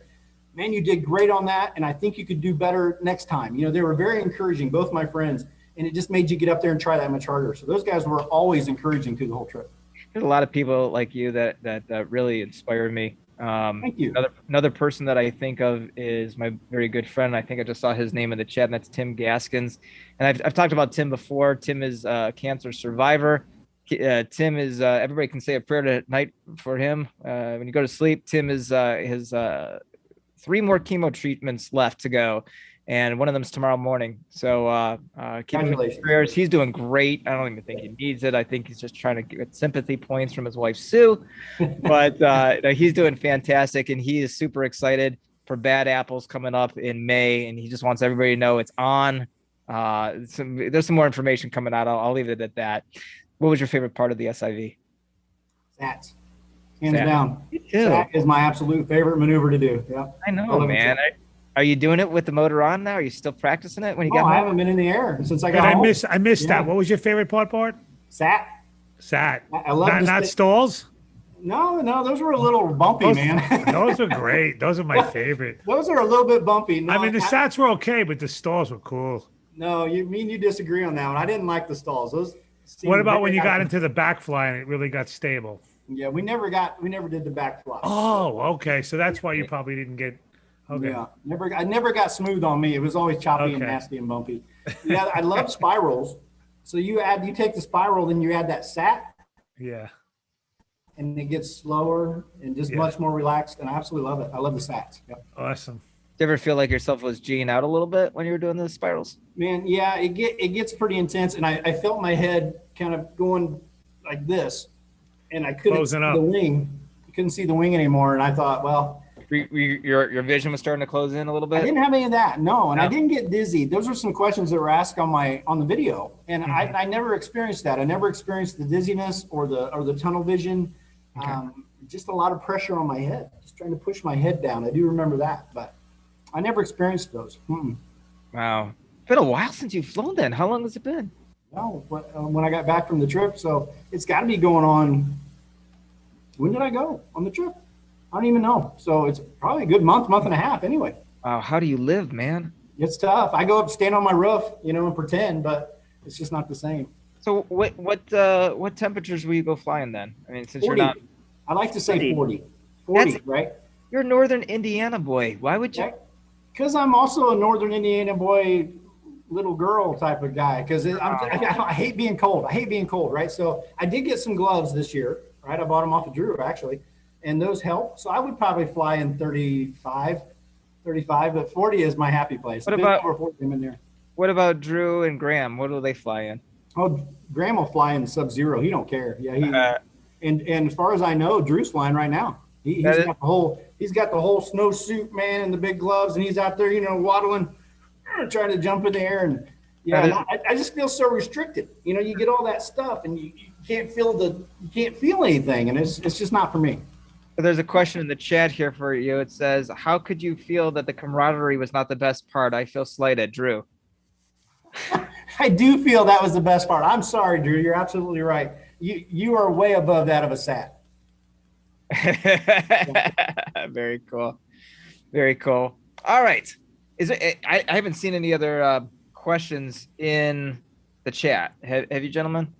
man, you did great on that, and I think you could do better next time. They were very encouraging, both my friends, and it just made you get up there and try that much harder. So those guys were always encouraging through the whole trip. There's a lot of people like you that really inspired me. Thank you. Another person that I think of is my very good friend. I think I just saw his name in the chat, and that's Tim Gaskins. And I've talked about Tim before. Tim is a cancer survivor. Tim is everybody can say a prayer tonight for him when you go to sleep. Tim is his 3 more chemo treatments left to go, and one of them's tomorrow morning. So keep him in your prayers. He's doing great. I don't even think he needs it. I think he's just trying to get sympathy points from his wife Sue, but he's doing fantastic, and he is super excited for Bad Apples coming up in May, and he just wants everybody to know it's on. There's some more information coming out. I'll leave it at that. What was your favorite part of the SIV? Sats. Hands down. Sat is my absolute favorite maneuver to do. Yeah. I know, man. Are you doing it with the motor on now? Are you still practicing it when you got home? I haven't been in the air since I got home. I missed that. What was your favorite part, Bart? Sat. I love not stalls? No, those were a little bumpy, man. Those are great. Those are my favorite. Those are a little bit bumpy. No, I mean, the sats were okay, but the stalls were cool. No, you disagree on that one. I didn't like the stalls. What about when you got into the back fly and it really got stable? Yeah, we never did the back fly. Oh, okay. So that's why you probably didn't get. Okay. Yeah, I never got smooth on me. It was always choppy and nasty and bumpy. Yeah, I love spirals. So you take the spiral, then you add that sat. Yeah. And it gets slower and just much more relaxed, and I absolutely love it. I love the sats. Yep. Awesome. Do you ever feel like yourself was G'ing out a little bit when you were doing the spirals? Man, yeah, it gets pretty intense, and I felt my head kind of going like this, and I couldn't see the wing. I couldn't see the wing anymore, and I thought, well, your vision was starting to close in a little bit. I didn't have any of that, no, and I didn't get dizzy. Those were some questions that were asked on the video, and I never experienced that. I never experienced the dizziness or the tunnel vision. Okay. Just a lot of pressure on my head, just trying to push my head down. I do remember that, but I never experienced those. Wow. It's been a while since you've flown then. How long has it been? No, when I got back from the trip, so it's got to be going on. When did I go on the trip? I don't even know. So it's probably a good month and a half anyway. Wow, how do you live, man? It's tough. I go up, stand on my roof, and pretend, but it's just not the same. So what temperatures will you go flying then? I mean, since 40. you're not. I like to say 40. 40, right? You're a Northern Indiana boy. Why would you? Because I'm also a Northern Indiana boy, little girl type of guy. Because I hate being cold. Right? So I did get some gloves this year, right? I bought them off of Drew, actually. And those help. So I would probably fly in 35, but 40 is my happy place. What about over 40 in there? What about Drew and Graham? What do they fly in? Oh, Graham will fly in Sub-Zero. He don't care. Yeah, and as far as I know, Drew's flying right now. He's got the whole snowsuit, man, and the big gloves, and he's out there, waddling, trying to jump in the air, and I just feel so restricted. You get all that stuff, and you can't feel anything, and it's just not for me. There's a question in the chat here for you. It says, "How could you feel that the camaraderie was not the best part? I feel slighted." Drew. I do feel that was the best part. I'm sorry, Drew. You're absolutely right. You are way above that of a sat. Very cool. Very cool. All right. I haven't seen any other questions in the chat. Have you, gentlemen?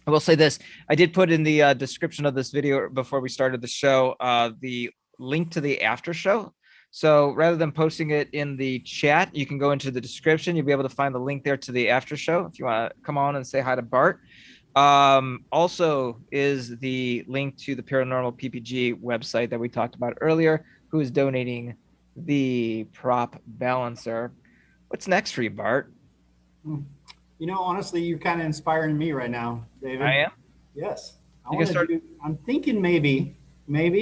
I will say this. I did put in the description of this video before we started the show, the link to the after show. So rather than posting it in the chat, you can go into the description. You'll be able to find the link there to the after show if you want to come on and say hi to Bart. Also is the link to the Paranormal PPG website that we talked about earlier, who is donating the prop balancer. What's next for you, Bart? Honestly, you're kind of inspiring me right now, David. I am? Yes. I'm thinking maybe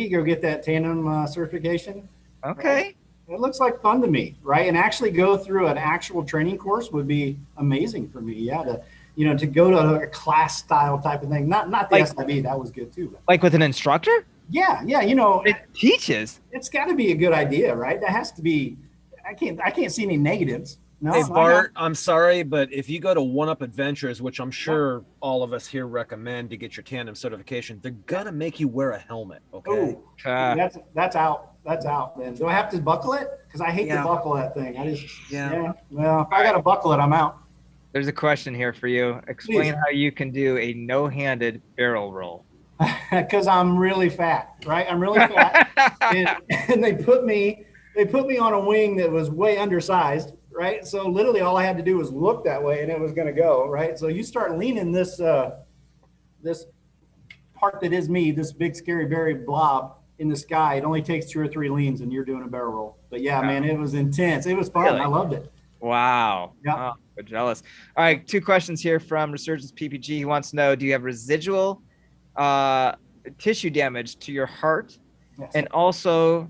go get that tandem certification. Okay. It looks like fun to me, right? And actually go through an actual training course would be amazing for me. Yeah, to go to a class style type of thing. Not the SIV, that was good too. But. Like with an instructor? Yeah. It teaches. It's got to be a good idea, right? That has to be. I can't see any negatives. No, hey Bart, I'm sorry, but if you go to One Up Adventures, which I'm sure all of us here recommend to get your tandem certification, they're gonna make you wear a helmet. Okay. Oh, that's out. That's out. Then do I have to buckle it? Because I hate to buckle that thing. Well, if I got to buckle it, I'm out. There's a question here for you. Explain how you can do a no-handed barrel roll. Because I'm really fat, right? I'm really fat, and they put me on a wing that was way undersized, right? So literally all I had to do was look that way, and it was going to go, right? So you start leaning this part that is me, this big scary berry blob, in the sky. It only takes 2 or 3 leans and you're doing a barrel roll. But yeah, man, it was intense. It was fun. Really? I loved it. Wow. Yeah. Oh, I'm jealous. All right, 2 questions here from Resurgence PPG. He wants to know, do you have residual tissue damage to your heart? Yes. And also,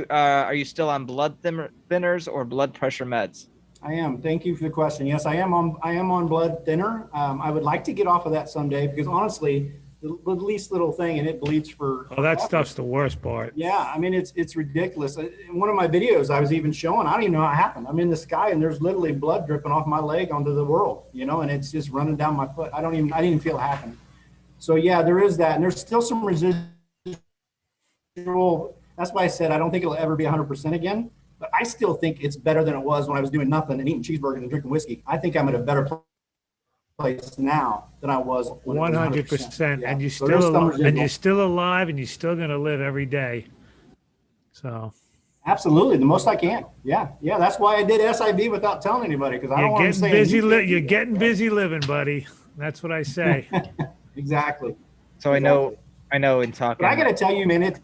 are you still on blood thinners or blood pressure meds? I am. Thank you for the question. Yes, I am on blood thinner. I would like to get off of that someday because honestly, the least little thing and it bleeds for. Oh, that stuff's the worst part. Yeah, I mean it's ridiculous. In one of my videos, I was even showing. I don't even know how it happened. I'm in the sky and there's literally blood dripping off my leg onto the world, and it's just running down my foot. I didn't even feel it happen. So yeah, there is that, and there's still some residual. That's why I said I don't think it'll ever be 100% again. But I still think it's better than it was when I was doing nothing and eating cheeseburgers and drinking whiskey. I think I'm at a better place now than I was. 100%, Yeah. and you're So still alive, and you're still going to live every day. So absolutely, the most I can. Yeah. That's why I did SIV without telling anybody because I don't want to say you're getting busy living, buddy. That's what I say. Exactly. So exactly. I know in talking. But I got to tell you, man,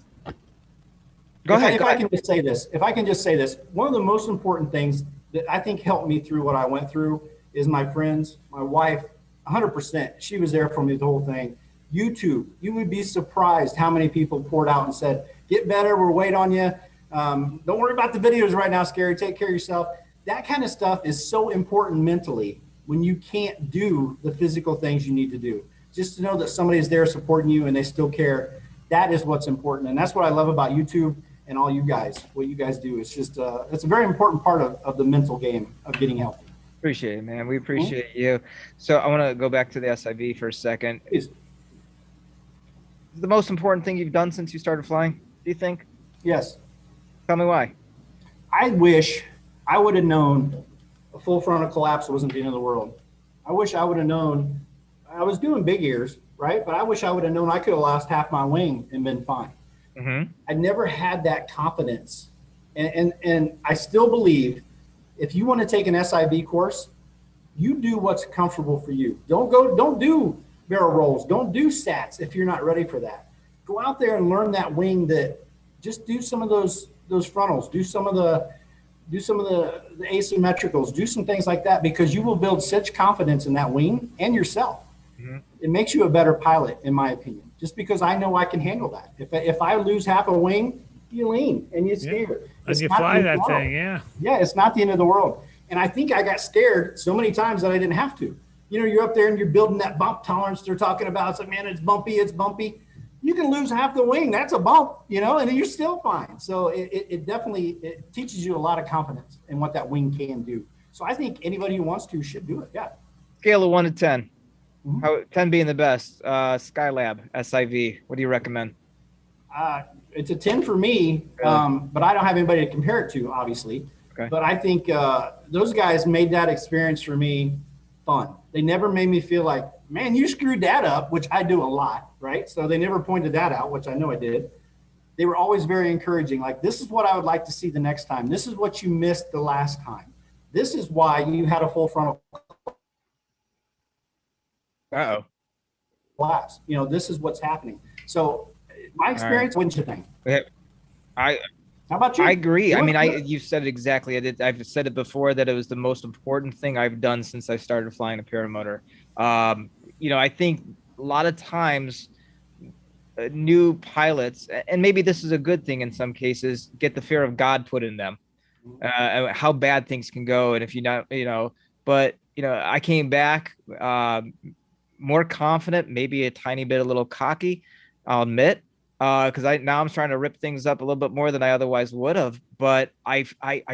Go ahead. If I can just say this, one of the most important things that I think helped me through what I went through is my friends, my wife, 100%. She was there for me the whole thing. YouTube, you would be surprised how many people poured out and said, get better, we're waiting on you. Don't worry about the videos right now, Scary, take care of yourself. That kind of stuff is so important mentally when you can't do the physical things you need to do. Just to know that somebody is there supporting you and they still care, that is what's important. And that's what I love about YouTube. And all you guys, what you guys do, it's just it's a very important part of the mental game of getting healthy. Appreciate it, man. We appreciate you. So I want to go back to the SIV for a second. Please. The most important thing you've done since you started flying, do you think? Yes. Tell me why. I wish I would have known a full frontal collapse wasn't the end of the world. I wish I would have known. I was doing big ears, right? But I wish I would have known I could have lost half my wing and been fine. Mm-hmm. I never had that confidence. And I still believe if you want to take an SIV course, you do what's comfortable for you. Don't do barrel rolls. Don't do sats if you're not ready for that. Go out there and learn that wing just do some of those frontals, do some of the asymmetricals, do some things like that because you will build such confidence in that wing and yourself. Mm-hmm. It makes you a better pilot, in my opinion, just because I know I can handle that. If I lose half a wing, you lean and you scared. Yeah. And you fly that thing, yeah. Yeah, it's not the end of the world. And I think I got scared so many times that I didn't have to. You're up there and you're building that bump tolerance they're talking about. It's like, man, it's bumpy. You can lose half the wing. That's a bump, and you're still fine. So it definitely teaches you a lot of confidence in what that wing can do. So I think anybody who wants to should do it. Yeah. Scale of 1 to 10. Mm-hmm. How 10 being the best. SkyLab, SIV. What do you recommend? It's a 10 for me, but I don't have anybody to compare it to, obviously. Okay. But I think those guys made that experience for me fun. They never made me feel like, man, you screwed that up, which I do a lot, right? So they never pointed that out, which I know I did. They were always very encouraging. Like, this is what I would like to see the next time. This is what you missed the last time. This is why you had a full frontal collapse. This is what's happening. So my experience, wouldn't you think? How about you? I agree. I mean, you said it exactly. I've said it before that it was the most important thing I've done since I started flying a paramotor. I think a lot of times new pilots, and maybe this is a good thing in some cases, get the fear of God put in them, how bad things can go. And if I came back more confident, maybe a little cocky, I'll admit. Because I'm trying to rip things up a little bit more than I otherwise would have. But I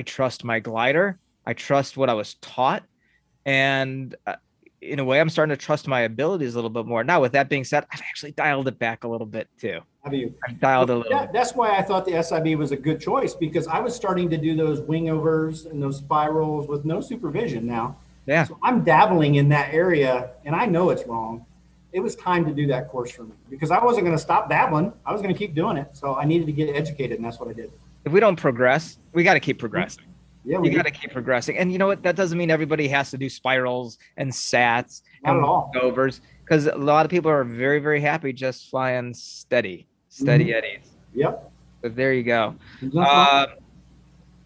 trust my glider. I trust what I was taught, and in a way, I'm starting to trust my abilities a little bit more. Now, with that being said, I've actually dialed it back a little bit too. Have you? I've dialed a little. That's why I thought the SIB was a good choice because I was starting to do those wing overs and those spirals with no supervision now. Yeah. So I'm dabbling in that area, and I know it's wrong. It was time to do that course for me because I wasn't going to stop dabbling. I was going to keep doing it. So I needed to get educated, and that's what I did. If we don't progress, we got to keep progressing. Yeah, you got to keep progressing. And you know what? That doesn't mean everybody has to do spirals and sats Not and at all. overs because a lot of people are very, very happy just flying steady eddies. Yep. So there you go. Nothing wrong.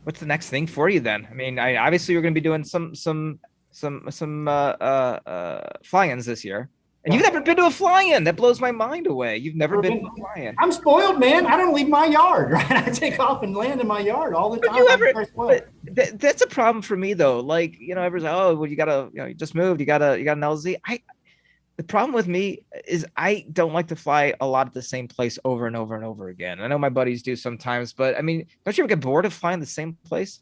What's the next thing for you then? I mean, obviously you're going to be doing some fly-ins this year, and you've never been to a fly-in. That blows my mind away. You've never been to a fly-in. I'm spoiled, man. I don't leave my yard, right? I take off and land in my yard all the time. That's a problem for me though. Like, everyone's like, oh, well, you gotta, you just moved. You got an LZ. The problem with me is I don't like to fly a lot at the same place over and over and over again. I know my buddies do sometimes, but I mean, don't you ever get bored of flying the same place?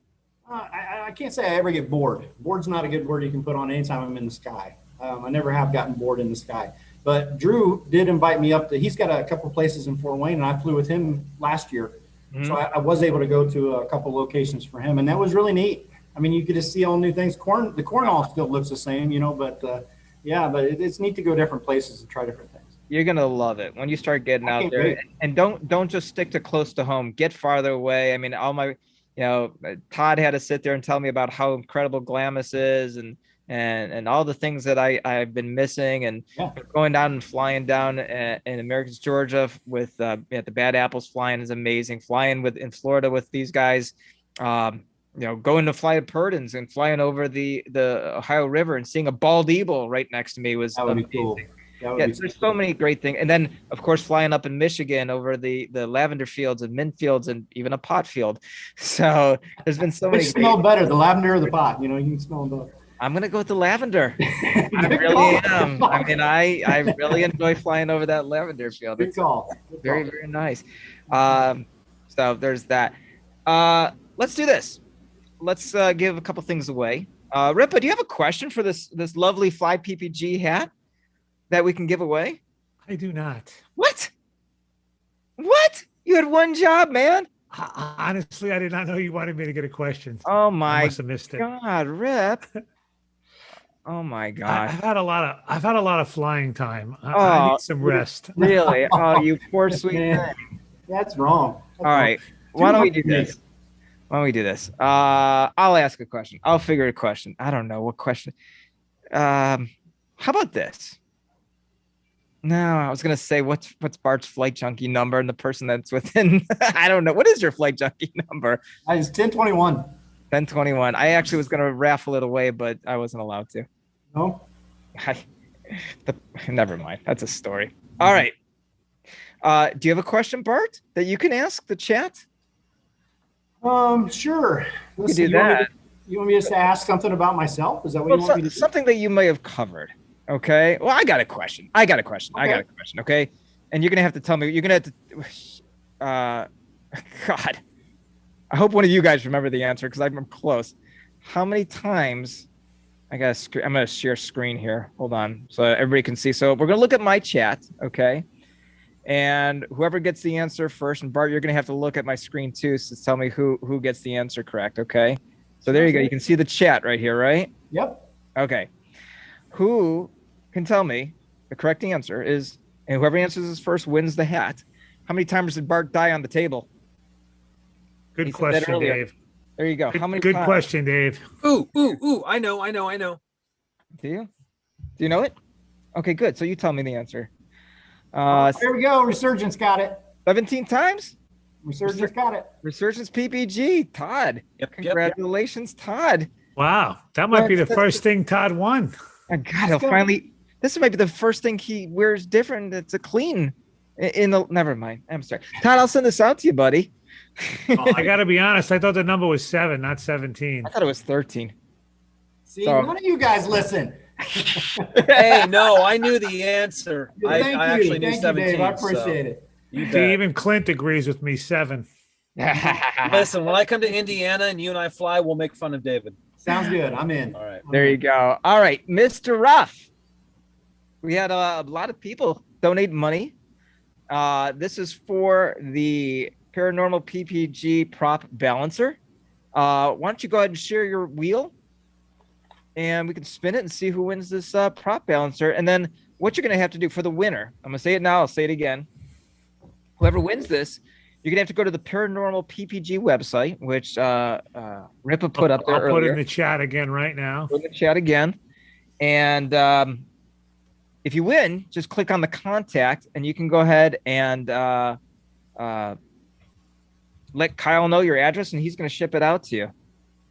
I can't say I ever get bored. Bored's not a good word you can put on anytime I'm in the sky. I never have gotten bored in the sky. But Drew did invite me up he's got a couple places in Fort Wayne, and I flew with him last year. Mm-hmm. So I was able to go to a couple locations for him, and that was really neat. I mean, you get to see all new things. The Cornwall still looks the same, but yeah, but it's neat to go different places and try different things. You're gonna love it when you start getting out there, and don't just stick to close to home. Get farther away. I mean, all my, Todd had to sit there and tell me about how incredible Glamis is, and all the things that I've been missing, and going down and flying down in Americus, Georgia with the Bad Apples flying is amazing. Flying in Florida with these guys. Going to fly at Purdon's and flying over the Ohio River and seeing a bald eagle right next to me was amazing. Cool. There's so many great things. And then, of course, flying up in Michigan over the lavender fields and mint fields and even a pot field. So there's been so many. Which smell better, the lavender or the pot? You can smell them both. I'm going to go with the lavender. I really am. I mean, I really enjoy flying over that lavender field. Good call. Very, very nice. So there's that. Let's do this. Let's give a couple things away. Ripa, do you have a question for this lovely Fly PPG hat that we can give away? I do not. What? You had one job, man. Honestly, I did not know you wanted me to get a question. Oh my I must have missed it. God, Rip. Oh my God. I've had a lot of flying time. I need some rest. Really? Oh, you poor sweet thing. That's wrong. All right. Why don't we do this? I'll ask a question. I'll figure a question. I don't know what question. How about this? No, I was gonna say what's Bart's flight junkie number, and the person that's within. I don't know. What is your flight junkie number? It's 1021. 1021. I actually was gonna raffle it away, but I wasn't allowed to. No. Never mind. That's a story. All right. Do you have a question, Bart, that you can ask the chat? Sure. Let's do that. You want me just to ask something about myself? Is that what you want me to do? Something that you may have covered. Okay. Well, I got a question. Okay. And you're going to have to tell me, you're going to have to, God, I hope one of you guys remember the answer because I'm close. How many times I'm going to share screen here. Hold on. So everybody can see. So we're going to look at my chat. Okay. And whoever gets the answer first, and Bart, you're going to have to look at my screen too, so tell me who gets the answer correct, okay? So there you go. You can see the chat right here, right? Yep. Okay. Who can tell me the correct answer is, and whoever answers this first wins the hat. How many times did Bart die on the table? Good question, Dave. There you go. How many Good times? question, Dave. Ooh. I know. Do you? Do you know it? Okay, good. So you tell me the answer. There we go. Resurgence got it. 17 times? Resurgence got it. Resurgence PPG. Todd. Yep. Congratulations, Todd. Wow. That might be the first thing Todd won. Oh, God, this might be the first thing he wears different. It's a clean never mind. I'm sorry. Todd, I'll send this out to you, buddy. I got to be honest. I thought the number was 7, not 17. I thought it was 13. See, none of you guys listen. Hey, no, I knew the answer. I actually knew 17. Dave. I appreciate it. See, even Clint agrees with me, 7. Listen, when I come to Indiana and you and I fly, we'll make fun of David. Sounds good. I'm in. All right. There you go. All right, Mr. Ruff. We had a lot of people donate money. This is for the Paranormal PPG prop balancer. Why don't you go ahead and share your wheel? And we can spin it and see who wins this prop balancer. And then what you're going to have to do for the winner, I'm going to say it now, I'll say it again. Whoever wins this, you're going to have to go to the Paranormal PPG website, which Ripa put up there I'll earlier. put it in the chat again right now. Put in the chat again. And if you win, just click on the contact, and you can go ahead and let Kyle know your address and he's going to ship it out to you.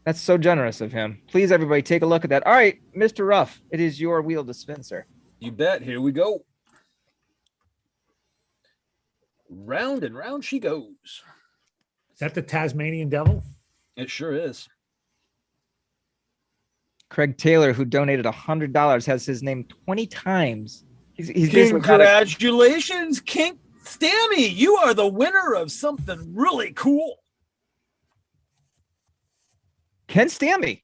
That's so generous of him. Please, everybody, take a look at that. All right, Mr. Ruff, it is your wheel dispenser. You bet. Here we go. Round and round she goes. Is that the Tasmanian devil? It sure is. Craig Taylor, who donated $100, has his name 20 times. He's basically got Congratulations, Kink Stammy. You are the winner of something really cool. Ken Stammy.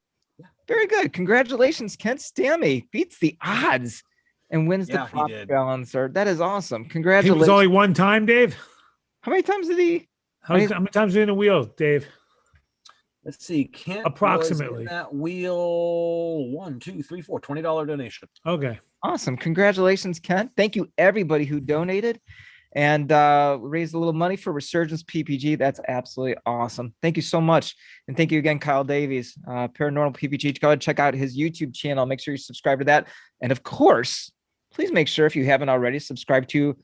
Very good. Congratulations, Ken Stammy. Beats the odds and wins the prop balancer. That is awesome. He Congratulations. was only one time, Dave. How many times did he? How many times was in the wheel, Dave? Let's see. Kent approximately was in that wheel. 1, 2, 3, 4. $20 donation. Okay. Awesome. Congratulations, Ken. Thank you, everybody who donated and raised a little money for Resurgence PPG. That's absolutely awesome. Thank you so much. And thank you again, Kyle Davies, Paranormal PPG. Go ahead and check out his YouTube channel. Make sure you subscribe to that. And of course, please make sure, if you haven't already, subscribe to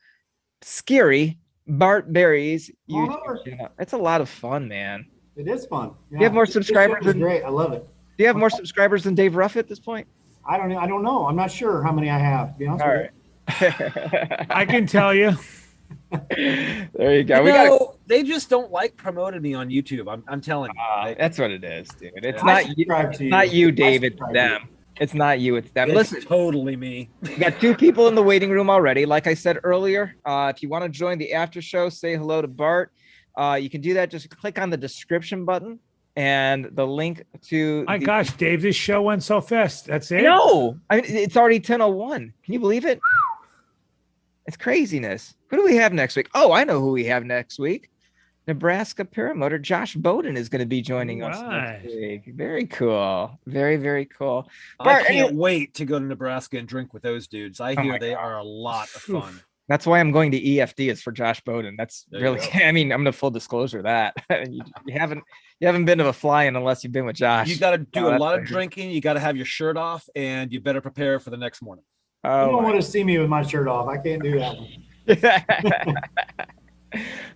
Scary Bart Berry's YouTube channel. It's a lot of fun, man. It is fun. Yeah. Do you have more subscribers? Great. I love it. Do you have more subscribers than Dave Ruff at this point? I don't know. I'm not sure how many I have, to be honest with you. I can tell you. There you go. They just don't like promoting me on YouTube. I'm telling you. That's what it is, dude. It's not you. It's not you, Dave. It's them. It's not you. It's them. Listen, totally me. We got 2 people in the waiting room already. Like I said earlier, if you want to join the after show, say hello to Bart. You can do that. Just click on the description button and the link to. My gosh, Dave, this show went so fast. That's it. No, I mean it's already 10:01. Can you believe it? It's craziness. Who do we have next week? Oh, I know who we have next week. Nebraska Paramotor Josh Bowden is going to be joining us next week. Very cool. Very, very cool. Bart, I can't wait to go to Nebraska and drink with those dudes. I hear they are a lot of fun. That's why I'm going to EFD is for Josh Bowden. That's really, I mean, I'm going to full disclosure that you haven't been to a fly-in unless you've been with Josh. You got to do a lot of drinking. You got to have your shirt off and you better prepare for the next morning. Oh, you don't want to see me with my shirt off. I can't do that one.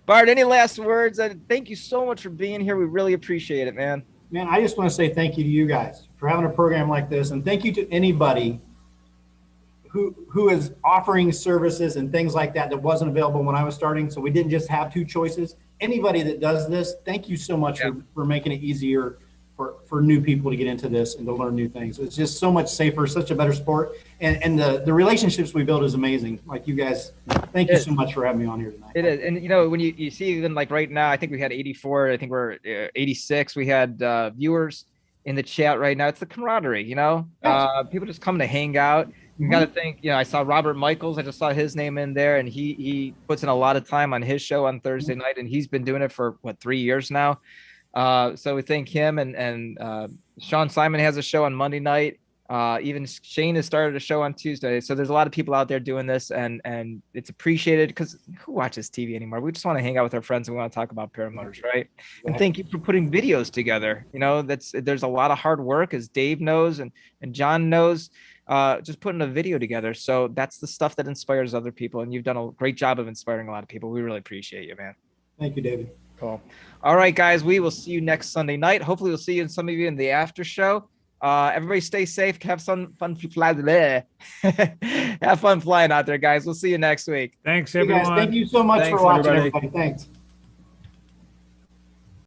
Bart, any last words? Thank you so much for being here. We really appreciate it, man. Man, I just want to say thank you to you guys for having a program like this. And thank you to anybody who is offering services and things like that wasn't available when I was starting. So we didn't just have 2 choices. Anybody that does this, thank you so much for making it easier for new people to get into this and to learn new things. It's just so much safer, such a better sport. And the relationships we build is amazing. Like you guys, thank you so much for having me on here tonight. It is. And you know, when you see even like right now, I think we had 84, I think we're 86. We had viewers in the chat right now. It's the camaraderie, you know, people just come to hang out. You got to think, you know, I saw Robert Michaels. I just saw his name in there, and he puts in a lot of time on his show on Thursday night, and he's been doing it for 3 years now. So we thank him, and Sean Simon has a show on Monday night. Even Shane has started a show on Tuesday. So there's a lot of people out there doing this, and it's appreciated because who watches TV anymore? We just want to hang out with our friends and we want to talk about paramotors, right? And thank you for putting videos together. You know, there's a lot of hard work, as Dave knows and John knows. Just putting a video together. So that's the stuff that inspires other people. And you've done a great job of inspiring a lot of people. We really appreciate you, man. Thank you, David. Cool. All right, guys, we will see you next Sunday night. Hopefully we'll see you and some of you in the after show. Everybody stay safe. Have some fun fly. Have fun flying out there, guys. We'll see you next week. Thanks, everyone. Hey guys, thank you so much for watching, everybody. Thanks.